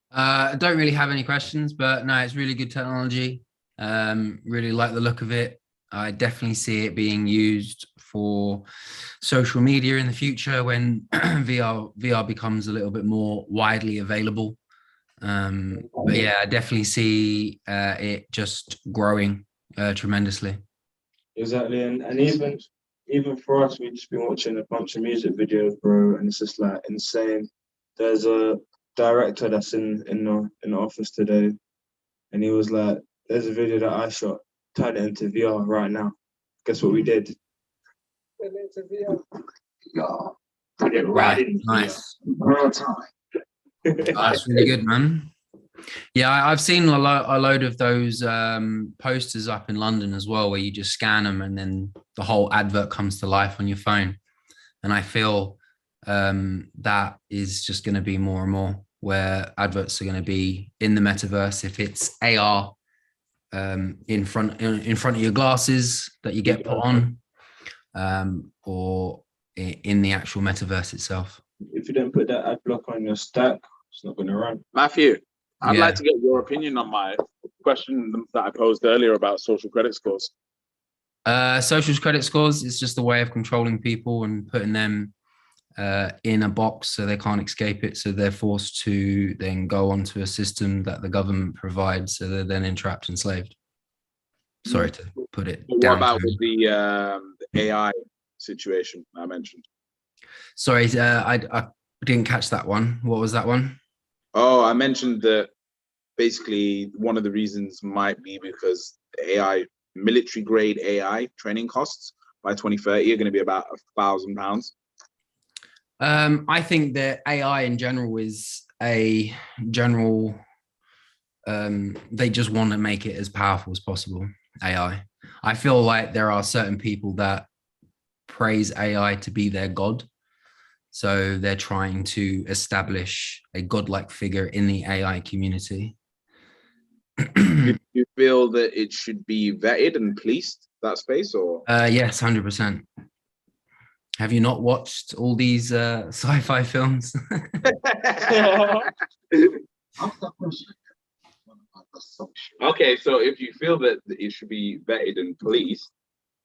I don't really have any questions, but no, it's really good technology. Really like the look of it. I definitely see it being used for social media in the future when VR becomes a little bit more widely available. But yeah, I definitely see it just growing tremendously.
Exactly, and even for us, we've just been watching a bunch of music videos, bro, and it's just like insane. There's a director that's in the office today, and he was like, "There's a video that I shot. Turn it into VR right now." Guess what we did?
VR.
Put it right in
nice.
Real time.
That's really good, man. Yeah, I've seen a load of those posters up in London as well, where you just scan them and then the whole advert comes to life on your phone. And I feel that is just going to be more and more where adverts are going to be in the metaverse. If it's AR in front of your glasses that you get put on, or in the actual metaverse itself.
If you don't put that ad block on your stack, it's not going to run.
Matthew, I'd like to get your opinion on my question that I posed earlier about social credit scores.
Social credit scores is just a way of controlling people and putting them in a box so they can't escape it. So they're forced to then go onto a system that the government provides. So they're then entrapped, enslaved. Sorry to put it down.
What about with the AI situation I mentioned?
Sorry, I didn't catch that one. What was that one?
Oh, I mentioned that basically one of the reasons might be because AI, military grade AI training costs by 2030 are going to be about £1,000.
I think that AI in general is a general, they just want to make it as powerful as possible, AI. I feel like there are certain people that praise AI to be their god. So they're trying to establish a godlike figure in the AI community.
Do you feel that it should be vetted and policed, that space, or?
Yes, 100%. Have you not watched all these sci-fi films?
Okay, so if you feel that it should be vetted and policed,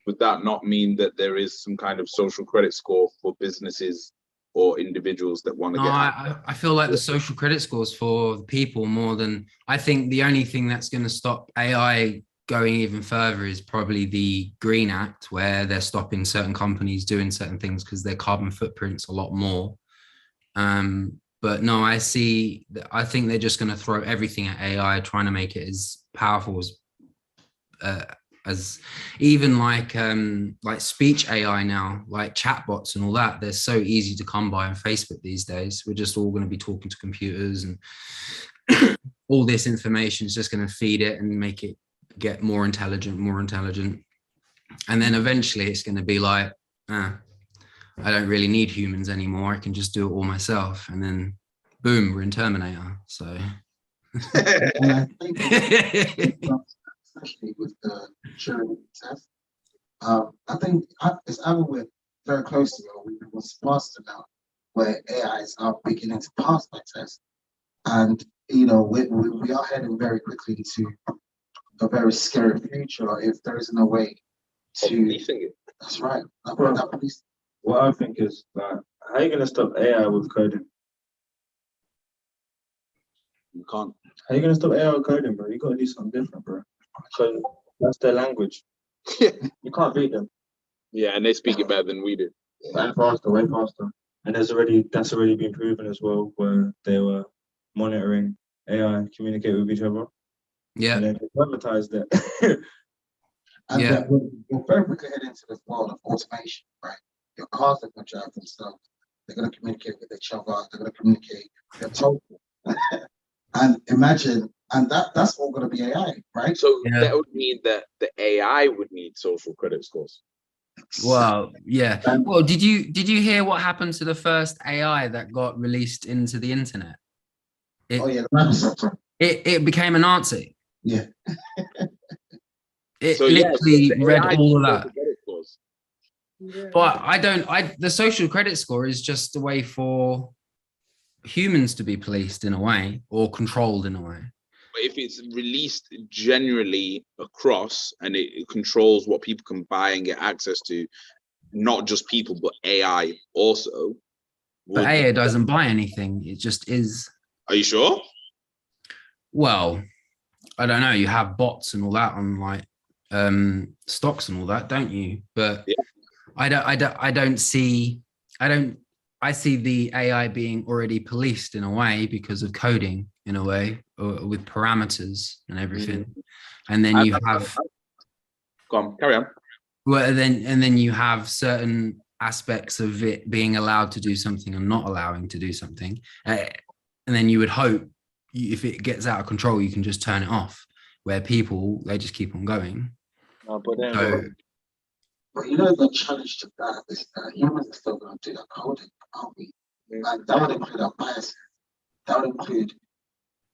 would that not mean that there is some kind of social credit score for businesses or individuals that want to
No,
get?
I feel like the social credit scores for the people more than, I think the only thing that's going to stop AI going even further is probably the Green Act, where they're stopping certain companies doing certain things because their carbon footprint's a lot more. But no, I think they're just going to throw everything at AI, trying to make it as powerful as even like speech AI now, like chatbots and all that. They're so easy to come by on Facebook these days. We're just all going to be talking to computers, and all this information is just going to feed it and make it get more intelligent. And then eventually it's going to be like, I don't really need humans anymore. I can just do it all myself. And then boom, we're in Terminator. So
And I think, especially with the Turing test, I think it's either we're very close to it or we was faster now, where AIs are beginning to pass that test. And, you know, we are heading very quickly to a very scary future if there isn't a way to.
Policing it.
That's right. That police.
What I think is that how are you gonna stop AI with coding?
You can't.
How are you gonna stop AI with coding, bro? You gotta do something different, bro. Because that's their language. You can't beat them.
Yeah, and they speak it better than we do.
And faster, way faster. And that's already been proven as well, where they were monitoring AI communicate with each other.
yeah,
And then they advertised it.
And
Yeah.
we're very quickly heading into this world of automation, right? Your cars are going to drive themselves. They're going to communicate with each other. They're going to communicate. They're told. And imagine, and that's all going to be AI, right?
So
Yeah.
that would mean that the AI would need social credit scores.
well, yeah. Well, did you hear what happened to the first AI that got released into the internet?
Oh yeah, the Microsoft one.
It became a Nazi.
Yeah.
It
So yeah,
literally
the
read
AI
all of
needs
that.
social credit scores.
Yeah.
But the social credit score is just a way for humans to be policed in a way, or controlled in a way.
But if it's released generally across and it controls what people can buy and get access to, not just people, but AI also.
But AI doesn't buy anything. It just is.
Are you sure?
Well, I don't know. You have bots and all that on like stocks and all that, don't you? But
Yeah.
I see the AI being already policed in a way because of coding in a way, or with parameters and everything. And then you have,
Go on, carry on.
well, then you have certain aspects of it being allowed to do something and not allowing to do something. And then you would hope if it gets out of control, you can just turn it off, where people, they just keep on going.
No, but then
So,
But you know the challenge to that is that humans are still going to do that coding, aren't we? And that would include our biases. That would include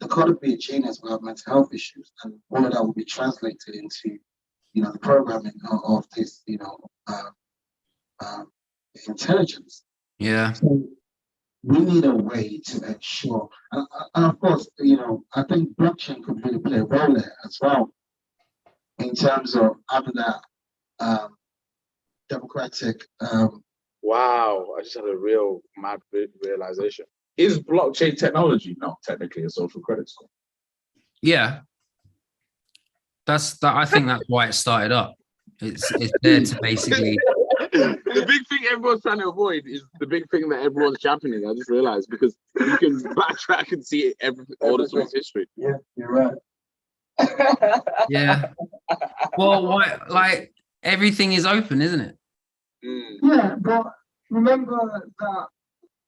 the code would be a genius without mental health issues, and all of that will be translated into, you know, the programming of this, you know, intelligence.
yeah.
So we need a way to ensure, and of course, you know, I think blockchain could really play a role there as well, in terms of having that democratic.
wow, I just had a real mad realization. Is blockchain technology not technically a social credit score?
Yeah. I think that's why it started up. It's there to basically.
The big thing everyone's trying to avoid is the big thing that everyone's championing. I just realized, because you can backtrack and see all the source history.
Yeah, you're right.
Yeah. Well, why? Like everything is open, isn't it?
Yeah, but remember that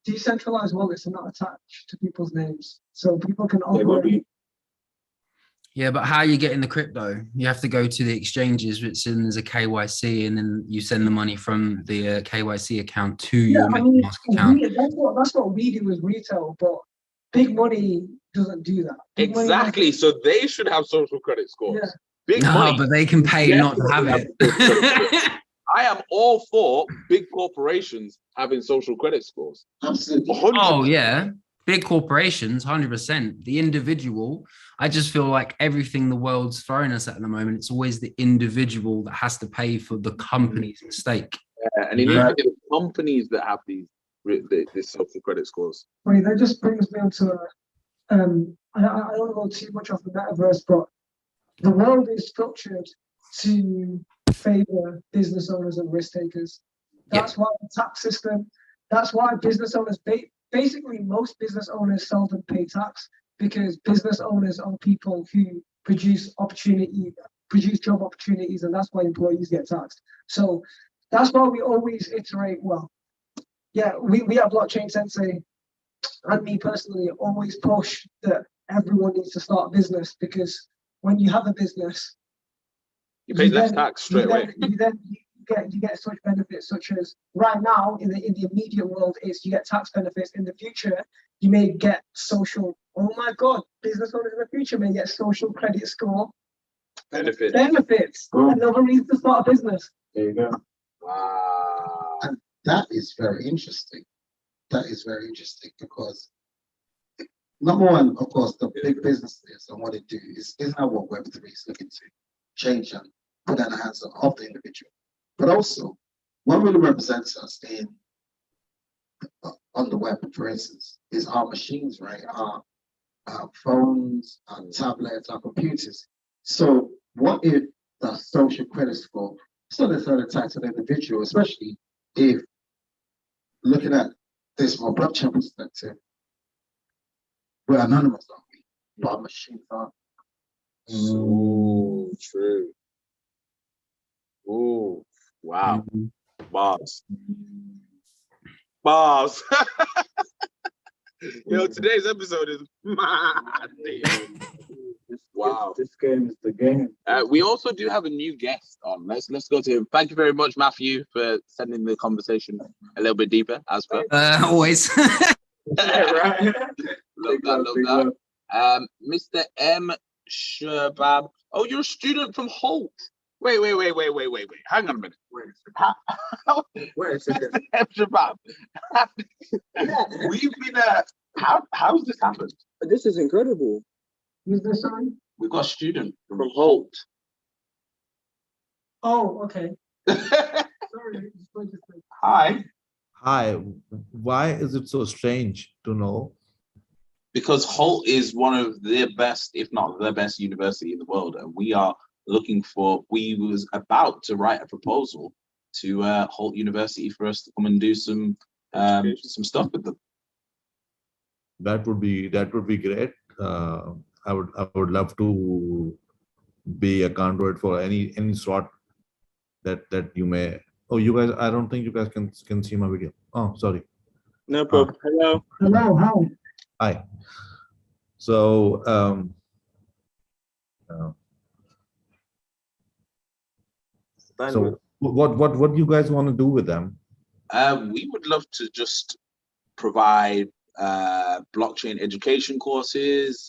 decentralized wallets are not attached to people's names, so people can
They will
operate.
be.
Yeah, but how are you getting the crypto? You have to go to the exchanges, which then there's a KYC, and then you send the money from the KYC account to
Yeah,
your
I mean,
MetaMask account.
that's what we do as retail, but big money doesn't do that. Big money
Exactly. So they should have social credit scores.
Yeah.
Big
No,
money.
but they can pay not to have
definitely
it.
I am all for big corporations having social credit scores.
Absolutely.
100%.
Oh yeah, big corporations, 100%. The individual, I just feel like everything the world's throwing us at the moment, it's always the individual that has to pay for the company's mistake.
Yeah, and it needs to be the companies that have these social credit scores.
Wait, that just brings me on to I don't go too much off the metaverse, but the world is structured to favor business owners and risk takers. That's why the tax system, that's why business owners basically most business owners seldom pay tax because business owners are people who produce job opportunities, and that's why employees get taxed. So that's why we always iterate, well, yeah, we at Blockchain Sensei, and me personally, always push that everyone needs to start a business, because when you have a business,
You pay less tax straight away.
You get such benefits, such as right now in the immediate world is you get tax benefits. In the future, you may get social. Oh my God, business owners in the future may get social credit score benefits. Another reason to start a business.
There you go. Wow.
And that is very interesting. That is very interesting because number one, of course, the big businesses and what they do isn't that what Web3 is looking to change and put that in the hands of the individual. But also, what really represents us on the web, for instance, is our machines, right? Our phones, our tablets, our computers. So what if the social credit score still necessarily tied to the individual, especially if looking at this from a blockchain perspective, we're anonymous, aren't we? But our machines aren't.
So true. Oh, wow. Bars. Yo, today's episode is mad. Wow.
This game is the game.
We also do have a new guest on. Let's go to him. Thank you very much, Matthew, for sending the conversation a little bit deeper, as per.
Always.
Right. Love that. Mr. M. Shabab. Oh, you're a student from Holt. Wait. Hang on a minute.
Where is it?
M. Shabab. We've been. How's this happened?
This is incredible.
Who's this on?
We've got a student
From Holt.
Oh, okay. Sorry.
Hi.
Hi, why is it so strange to know?
Because Holt is one of the best, if not the best university in the world, and we was about to write a proposal to Holt University for us to come and do some stuff with them.
That would be great. I would love to be a conduit for any sort that you may. Oh, you guys, I don't think you guys can see my video. Oh, sorry.
No problem. Hello.
Hello.
Hi. So, so what do you guys want to do with them?
We would love to just provide blockchain education courses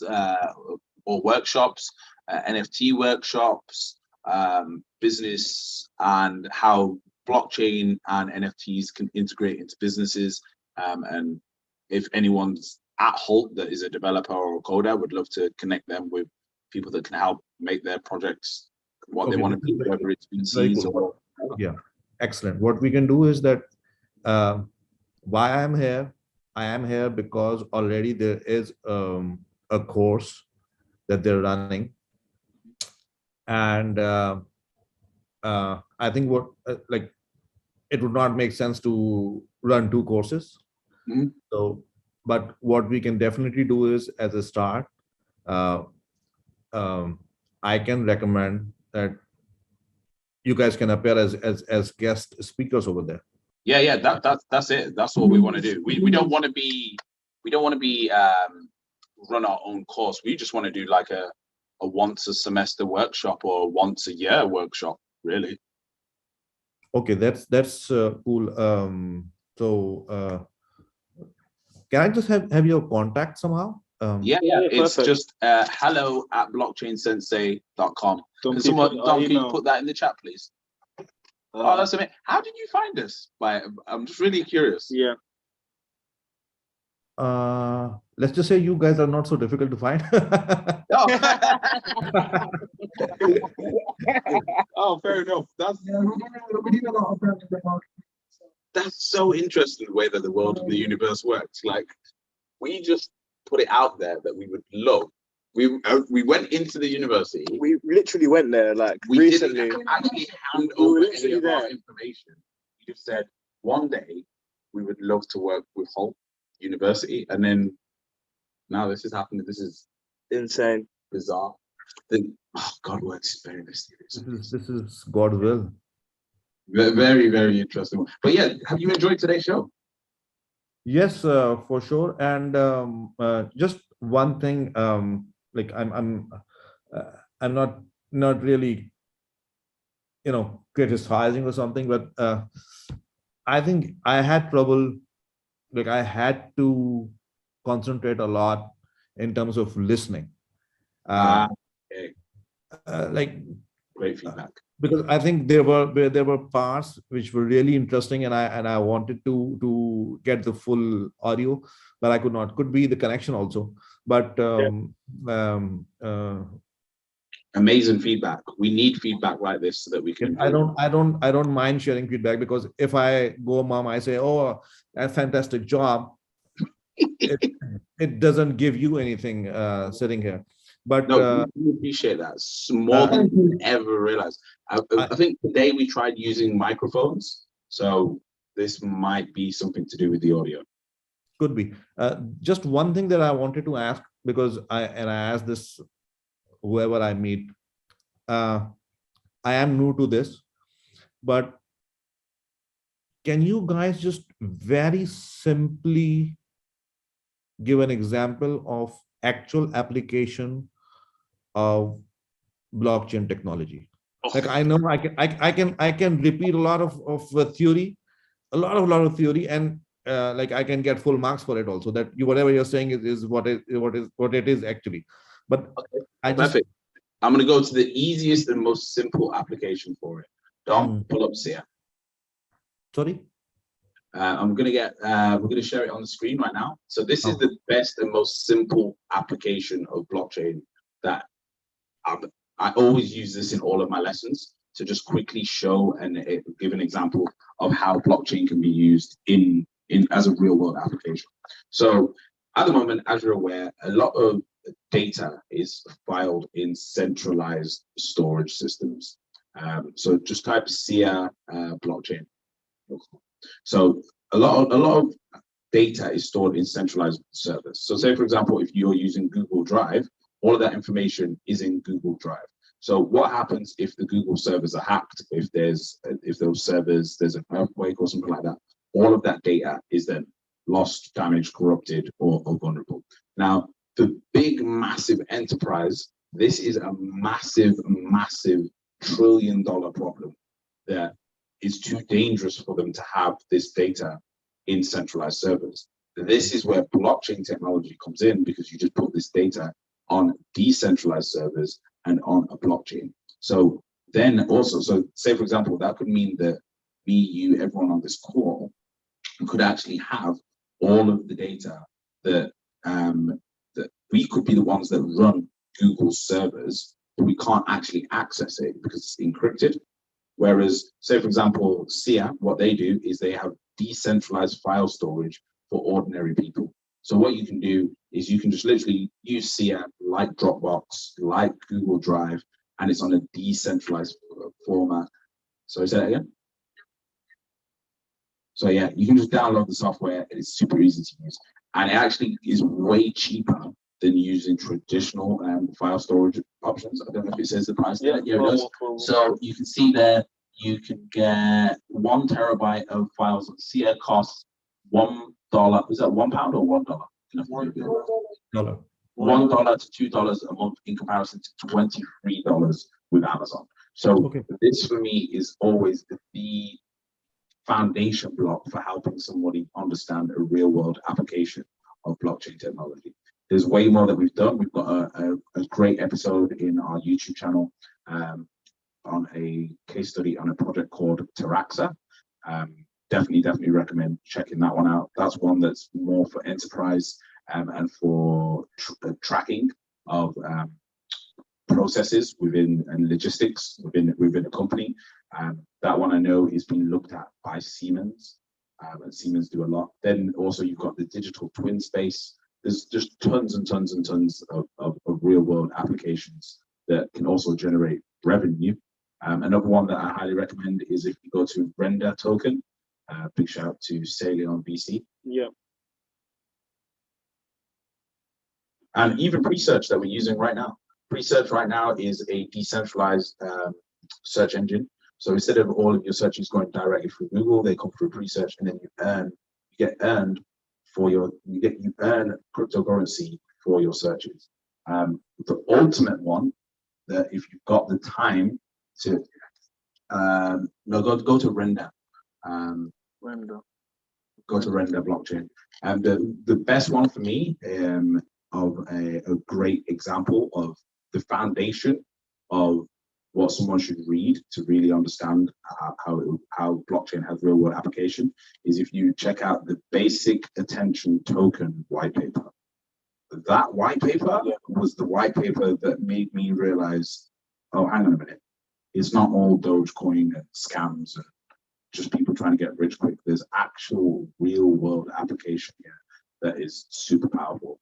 or workshops, NFT workshops, business, and how blockchain and NFTs can integrate into businesses. And if anyone's at Holt that is a developer or a coder, would love to connect them with people that can help make their projects what they want to do, whether it's VCs or.
Yeah, excellent. What we can do is that why I am here because already there is a course that they're running, and I think it would not make sense to run two courses.
Mm-hmm.
So, but what we can definitely do is, as a start, I can recommend that you guys can appear as guest speakers over there.
Yeah, that's it. That's what we want to do. We don't want to be run our own course. We just want to do like a once a semester workshop or once a year workshop, really.
Okay, that's cool. So can I just have your contact somehow?
Yeah, it's perfect. Just hello@blockchainsensei.com. Can you put that in the chat, please? Oh, that's amazing. How did you find us? I'm just really curious.
Yeah.
Let's just say you guys are not so difficult to find.
Oh, fair enough. That's so interesting, the way that the world of the universe works. Like, we just put it out there that we would love. We went into the university.
We literally went there
we
recently.
didn't actually hand over any of our information. We just said one day we would love to work with Holt university, and then now this is happening. This is
Insane.
bizarre. God works very mysterious.
This is God's will.
Very, very interesting. But yeah, have you enjoyed today's show?
Yes, for sure. And just one thing, like I'm not really, criticizing or something, but I think I had trouble. Like I had to concentrate a lot in terms of listening.
Okay.
Like
Great feedback.
because I think there were parts which were really interesting, and I wanted to get the full audio, but I could not. Could be the connection also, but
Amazing feedback. We need feedback like this so that we can.
I don't mind sharing feedback, because if I go, mom, I say, oh, a fantastic job. It doesn't give you anything sitting here. But
no, we appreciate that more than you ever realize. I think today we tried using microphones, so this might be something to do with the audio.
Could be. Just one thing that I wanted to ask, because I asked this whoever I meet. I am new to this, but can you guys just very simply give an example of actual application of blockchain technology? Like I know I can repeat a lot of theory, a lot of theory, and like I can get full marks for it also. That whatever you're saying is what it is actually. But
Perfect. I'm going to go to the easiest and most simple application for it. Don't pull up SIA.
Sorry.
I'm going to get. We're going to share it on the screen right now. So this is the best and most simple application of blockchain that I always use this in all of my lessons to just quickly show and give an example of how blockchain can be used in as a real world application. So at the moment, as you're aware, a lot of data is filed in centralized storage systems. So just type SIA blockchain. So a lot of data is stored in centralized servers. So say, for example, if you're using Google Drive, all of that information is in Google Drive. So what happens if the Google servers are hacked, if those servers, there's an earthquake or something like that, all of that data is then lost, damaged, corrupted, or vulnerable. Now, the big, massive enterprise, this is a massive, massive trillion-dollar problem that is too dangerous for them to have this data in centralized servers. This is where blockchain technology comes in, because you just put this data on decentralized servers and on a blockchain. So then also, so say for example, that could mean that me, you, everyone on this call could actually have all of the data that that we could be the ones that run Google's servers, but we can't actually access it because it's encrypted. Whereas, say for example, SIA, what they do is they have decentralized file storage for ordinary people. So what you can do is you can just literally use SIA like Dropbox, like Google Drive, and it's on a decentralized format. So say that again. So yeah, you can just download the software. It's super easy to use, and it actually is way cheaper than using traditional file storage options. I don't know if it says the price there. Yeah, it does. So you can see there, you can get 1 terabyte of files. SIA costs $1. Is that £1 or $1? $1 to $2 a month in comparison to $23 with Amazon. So this for me is always the foundation block for helping somebody understand a real world application of blockchain technology. There's way more that we've done. We've got a great episode in our YouTube channel on a case study on a project called Taraxa. Definitely recommend checking that one out. That's one that's more for enterprise and for tracking of processes within and logistics within a company. That one I know is being looked at by Siemens, and Siemens do a lot. Then also you've got the digital twin space. There's just tons and tons and tons of real world applications that can also generate revenue. Another one that I highly recommend is if you go to Render Token. Big shout out to Ceylon BC.
Yeah.
And even Presearch that we're using right now. Presearch right now is a decentralized search engine. So instead of all of your searches going directly through Google, they come through Presearch, and then you earn cryptocurrency for your searches. The ultimate one, that if you've got the time to go to Render. Go to Render blockchain. And the best one for me of a great example of the foundation of what someone should read to really understand how blockchain has real world application is if you check out the basic attention token white paper. That white paper was the white paper that made me realize, oh, hang on a minute. It's not all Dogecoin and scams and just people trying to get rich quick. There's actual real world application here that is super powerful.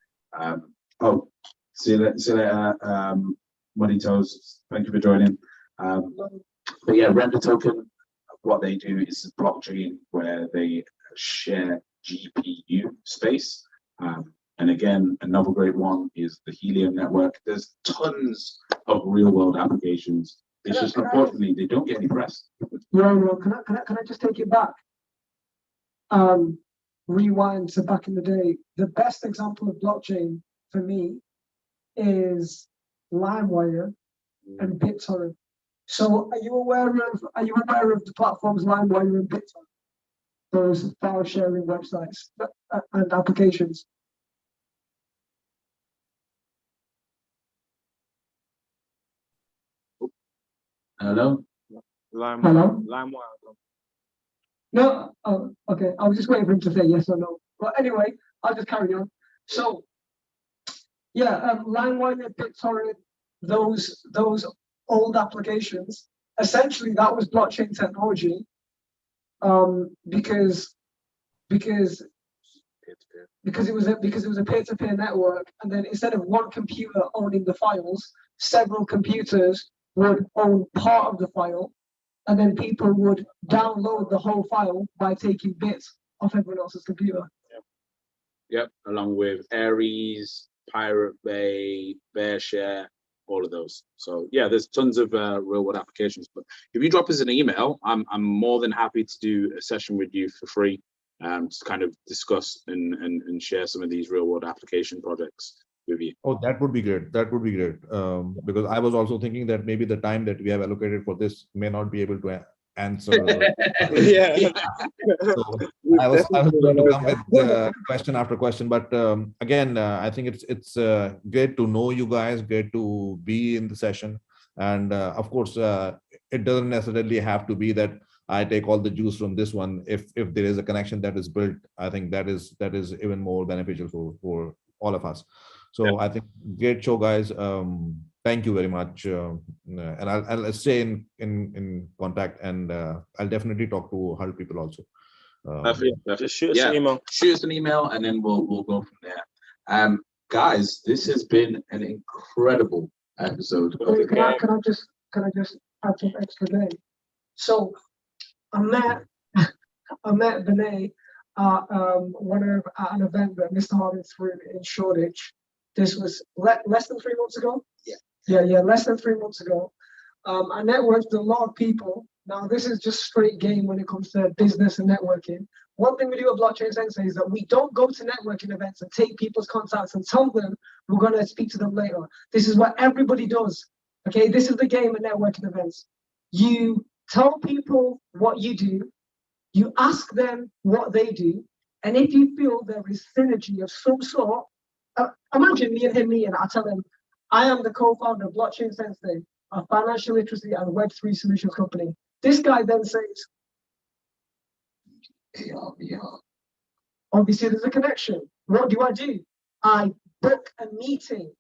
See you later, Money Toes. Thank you for joining. But yeah, Render Token, what they do is a blockchain where they share GPU space. And again, another great one is the Helium network. There's tons of real world applications. It's just unfortunately they don't get any press.
No, can I just take it back? Rewind to back in the day. The best example of blockchain for me is LimeWire and BitTorrent. So are you aware of the platforms LimeWire and BitTorrent? Those file sharing websites and applications.
Hello?
Hello?
LimeWire.
No? Oh, okay. I was just waiting for him to say yes or no. But anyway, I'll just carry on. So, yeah, LimeWire, BitTorrent, those old applications, essentially that was blockchain technology, because it was a peer-to-peer network, and then instead of one computer owning the files, several computers would own part of the file, and then people would download the whole file by taking bits off everyone else's computer.
Yep, along with Aries, Pirate Bay, BearShare, all of those. So yeah, there's tons of real world applications. But if you drop us an email, I'm more than happy to do a session with you for free, to kind of discuss and share some of these real world application projects with you.
Oh, that would be great. That would be great. Because I was also thinking that maybe the time that we have allocated for this may not be able to answer.
Yeah.
So I was going to come with question after question, but again, I think it's great to know you guys, great to be in the session, and of course, it doesn't necessarily have to be that I take all the juice from this one. If there is a connection that is built, I think that is even more beneficial for all of us. So yeah. I think great show, guys. Thank you very much, and I'll stay in contact, and I'll definitely talk to her people also.
Just shoot us an email.
Shoot us an email, and then we'll go from there. Guys, this has been an incredible episode.
Can I just add some extra day? So I met Vinay at an event that Mr. Harding threw in Shoreditch. This was less than 3 months ago. Yeah, less than 3 months ago. I networked with a lot of people. Now, this is just straight game when it comes to business and networking. One thing we do at Blockchain Sensei is that we don't go to networking events and take people's contacts and tell them we're going to speak to them later. This is what everybody does. Okay, this is the game at networking events. You tell people what you do, you ask them what they do, and if you feel there is synergy of some sort, imagine me and him meeting. I tell him, I am the co-founder of Blockchain Sensei, a financial literacy and Web3 solutions company. This guy then says, obviously there's a connection. What do? I book a meeting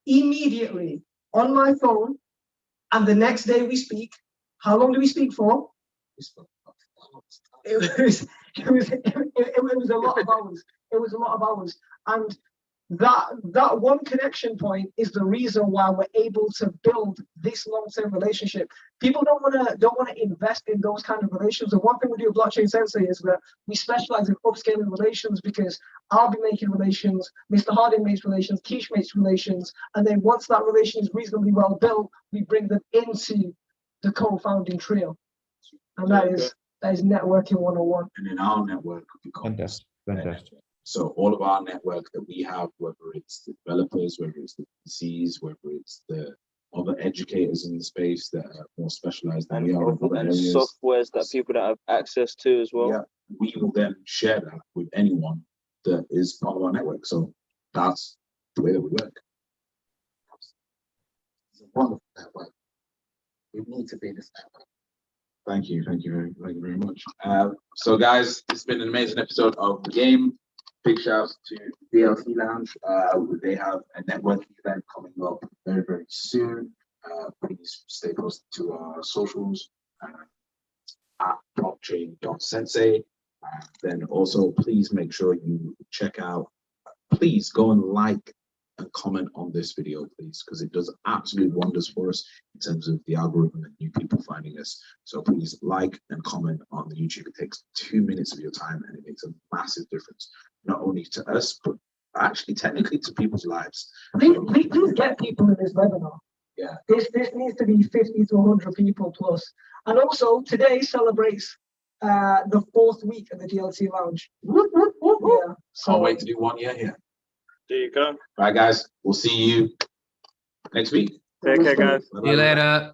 immediately on my phone, and the next day we speak. How long do we speak for? It was a lot of hours. It was a lot of hours. And that one connection point is the reason why we're able to build this long-term relationship. People don't want to invest in those kind of relations. And one thing we do at Blockchain Sensei is that we specialize in upscaling relations, because I'll be making relations, Mr. Harding makes relations, Keish makes relations, and then once that relation is reasonably well built, we bring them into the co-founding trio. And that is networking 101.
And then our network becomes
Fantastic.
So all of our network that we have, whether it's the developers, whether it's the PCs, whether it's the other educators in the space that are more specialized than we are in other areas,
softwares that people that have access to as well.
yeah, we will then share that with anyone that is part of our network. So that's the way that we work.
It's a wonderful network. We need to be this network.
Thank you very much. So guys, it's been an amazing episode of the game. Big shouts to DLC Lounge. They have a networking event coming up very, very soon. Please stay posted to our socials at blockchain.sensei. Then also please make sure you check out, please go and like and comment on this video, please, because it does absolute wonders for us in terms of the algorithm and new people finding us. So please like and comment on the YouTube. It takes 2 minutes of your time and it makes a massive difference, not only to us, but actually technically to people's lives.
Please get people in this webinar.
Yeah.
This needs to be 50 to 100 people plus. And also today celebrates the 4th week of the DLC Lounge. Yeah. So
Can't wait to do 1 year here.
There you go.
All right, guys. We'll see you next week.
Take care, guys.
See you later.